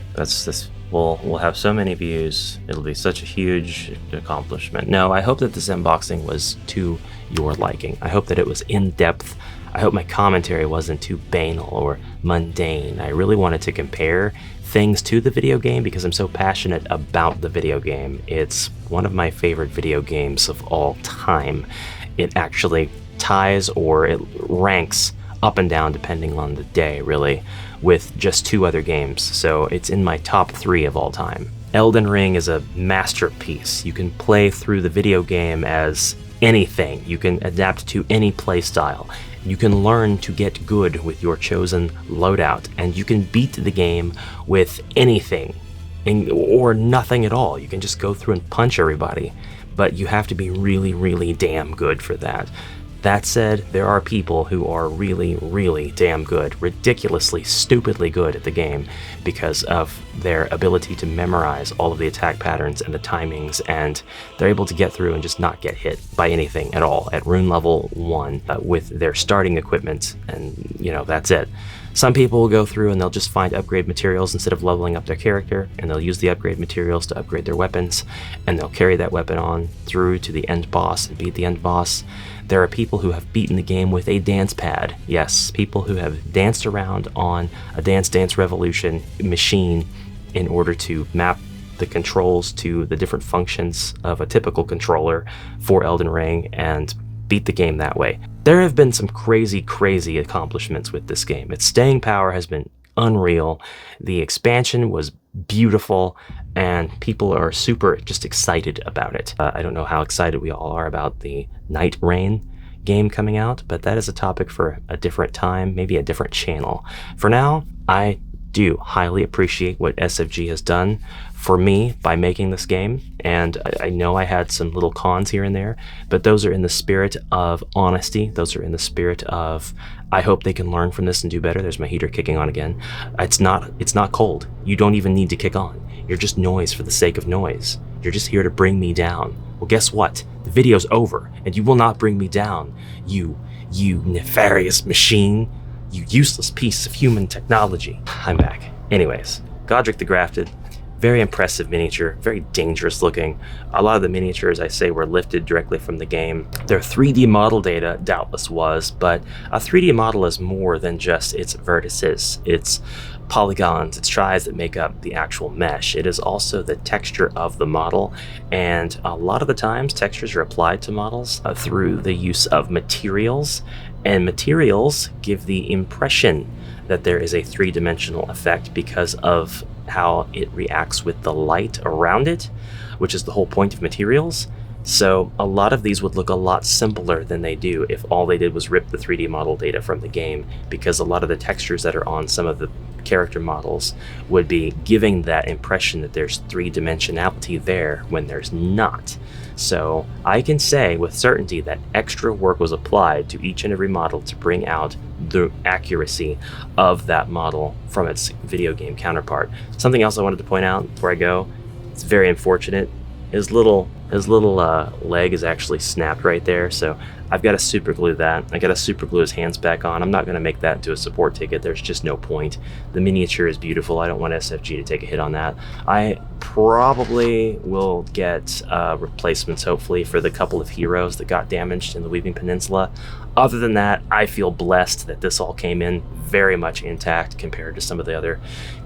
We'll have so many views. It'll be such a huge accomplishment. No, I hope that this unboxing was to your liking. I hope that it was in depth. I hope my commentary wasn't too banal or mundane. I really wanted to compare things to the video game because I'm so passionate about the video game. It's one of my favorite video games of all time. It actually ties or it ranks up and down depending on the day, really, with just 2 other games. So it's in my top 3 of all time. Elden Ring is a masterpiece. You can play through the video game as anything. You can adapt to any play style. You can learn to get good with your chosen loadout, and you can beat the game with anything or nothing at all. You can just go through and punch everybody, but you have to be really, really damn good for that. That said, there are people who are really, really damn good, ridiculously, stupidly good at the game because of their ability to memorize all of the attack patterns and the timings, and they're able to get through and just not get hit by anything at all at rune level 1 with their starting equipment, and that's it. Some people will go through and they'll just find upgrade materials instead of leveling up their character, and they'll use the upgrade materials to upgrade their weapons, and they'll carry that weapon on through to the end boss and beat the end boss. There are people who have beaten the game with a dance pad. Yes, people who have danced around on a Dance Dance Revolution machine in order to map the controls to the different functions of a typical controller for Elden Ring and beat the game that way. There have been some crazy, crazy accomplishments with this game. Its staying power has been unreal. The expansion was beautiful, and people are super just excited about it. I don't know how excited we all are about the Night Rain game coming out, but that is a topic for a different time, maybe a different channel. For now, I do highly appreciate what SFG has done for me by making this game, and I know I had some little cons here and there, but those are in the spirit of honesty. Those are in the spirit of, I hope they can learn from this and do better. There's my heater kicking on again. It's not cold. You don't even need to kick on. You're just noise for the sake of noise. You're just here to bring me down. Well, guess what? The video's over, and you will not bring me down, you nefarious machine, you useless piece of human technology. I'm back. Anyways, Godric the Grafted, Very impressive miniature, very dangerous looking. A lot of the miniatures, I say, were lifted directly from the game. Their 3D model data doubtless was, but a 3D model is more than just its vertices, its polygons, its tries that make up the actual mesh. It is also the texture of the model, and a lot of the times textures are applied to models through the use of materials, and materials give the impression that there is a three-dimensional effect because of how it reacts with the light around it, which is the whole point of materials. So a lot of these would look a lot simpler than they do if all they did was rip the 3D model data from the game, because a lot of the textures that are on some of the character models would be giving that impression that there's three-dimensionality there when there's not. So I can say with certainty that extra work was applied to each and every model to bring out the accuracy of that model from its video game counterpart. Something else I wanted to point out before I go, it's very unfortunate. His little leg is actually snapped right there, so I've got to super glue that. I got to super glue his hands back on. I'm not going to make that into a support ticket. There's just no point. The miniature is beautiful. I don't want SFG to take a hit on that. I probably will get replacements, hopefully, for the couple of heroes that got damaged in the Weaving Peninsula. Other than that, I feel blessed that this all came in very much intact compared to some of the other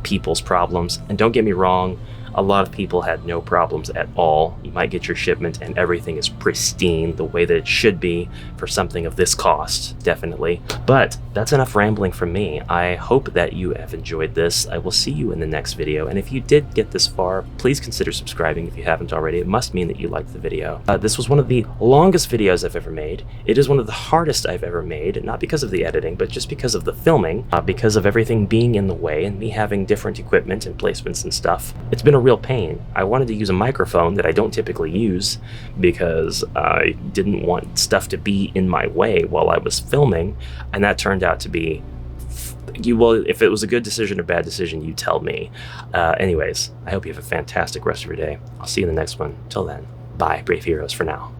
people's problems. And don't get me wrong, a lot of people had no problems at all. You might get your shipment and everything is pristine the way that it should be for something of this cost, definitely. But that's enough rambling from me. I hope that you have enjoyed this. I will see you in the next video, and if you did get this far, please consider subscribing if you haven't already. It must mean that you liked the video. This was one of the longest videos I've ever made. It is one of the hardest I've ever made, not because of the editing, but just because of the filming, because of everything being in the way and me having different equipment and placements and stuff. It's been a real pain. I wanted to use a microphone that I don't typically use because I didn't want stuff to be in my way while I was filming, and that turned out to be, well, if it was a good decision or bad decision, you tell me. Anyways, I hope you have a fantastic rest of your day. I'll see you in the next one. Till then, bye, brave heroes, for now.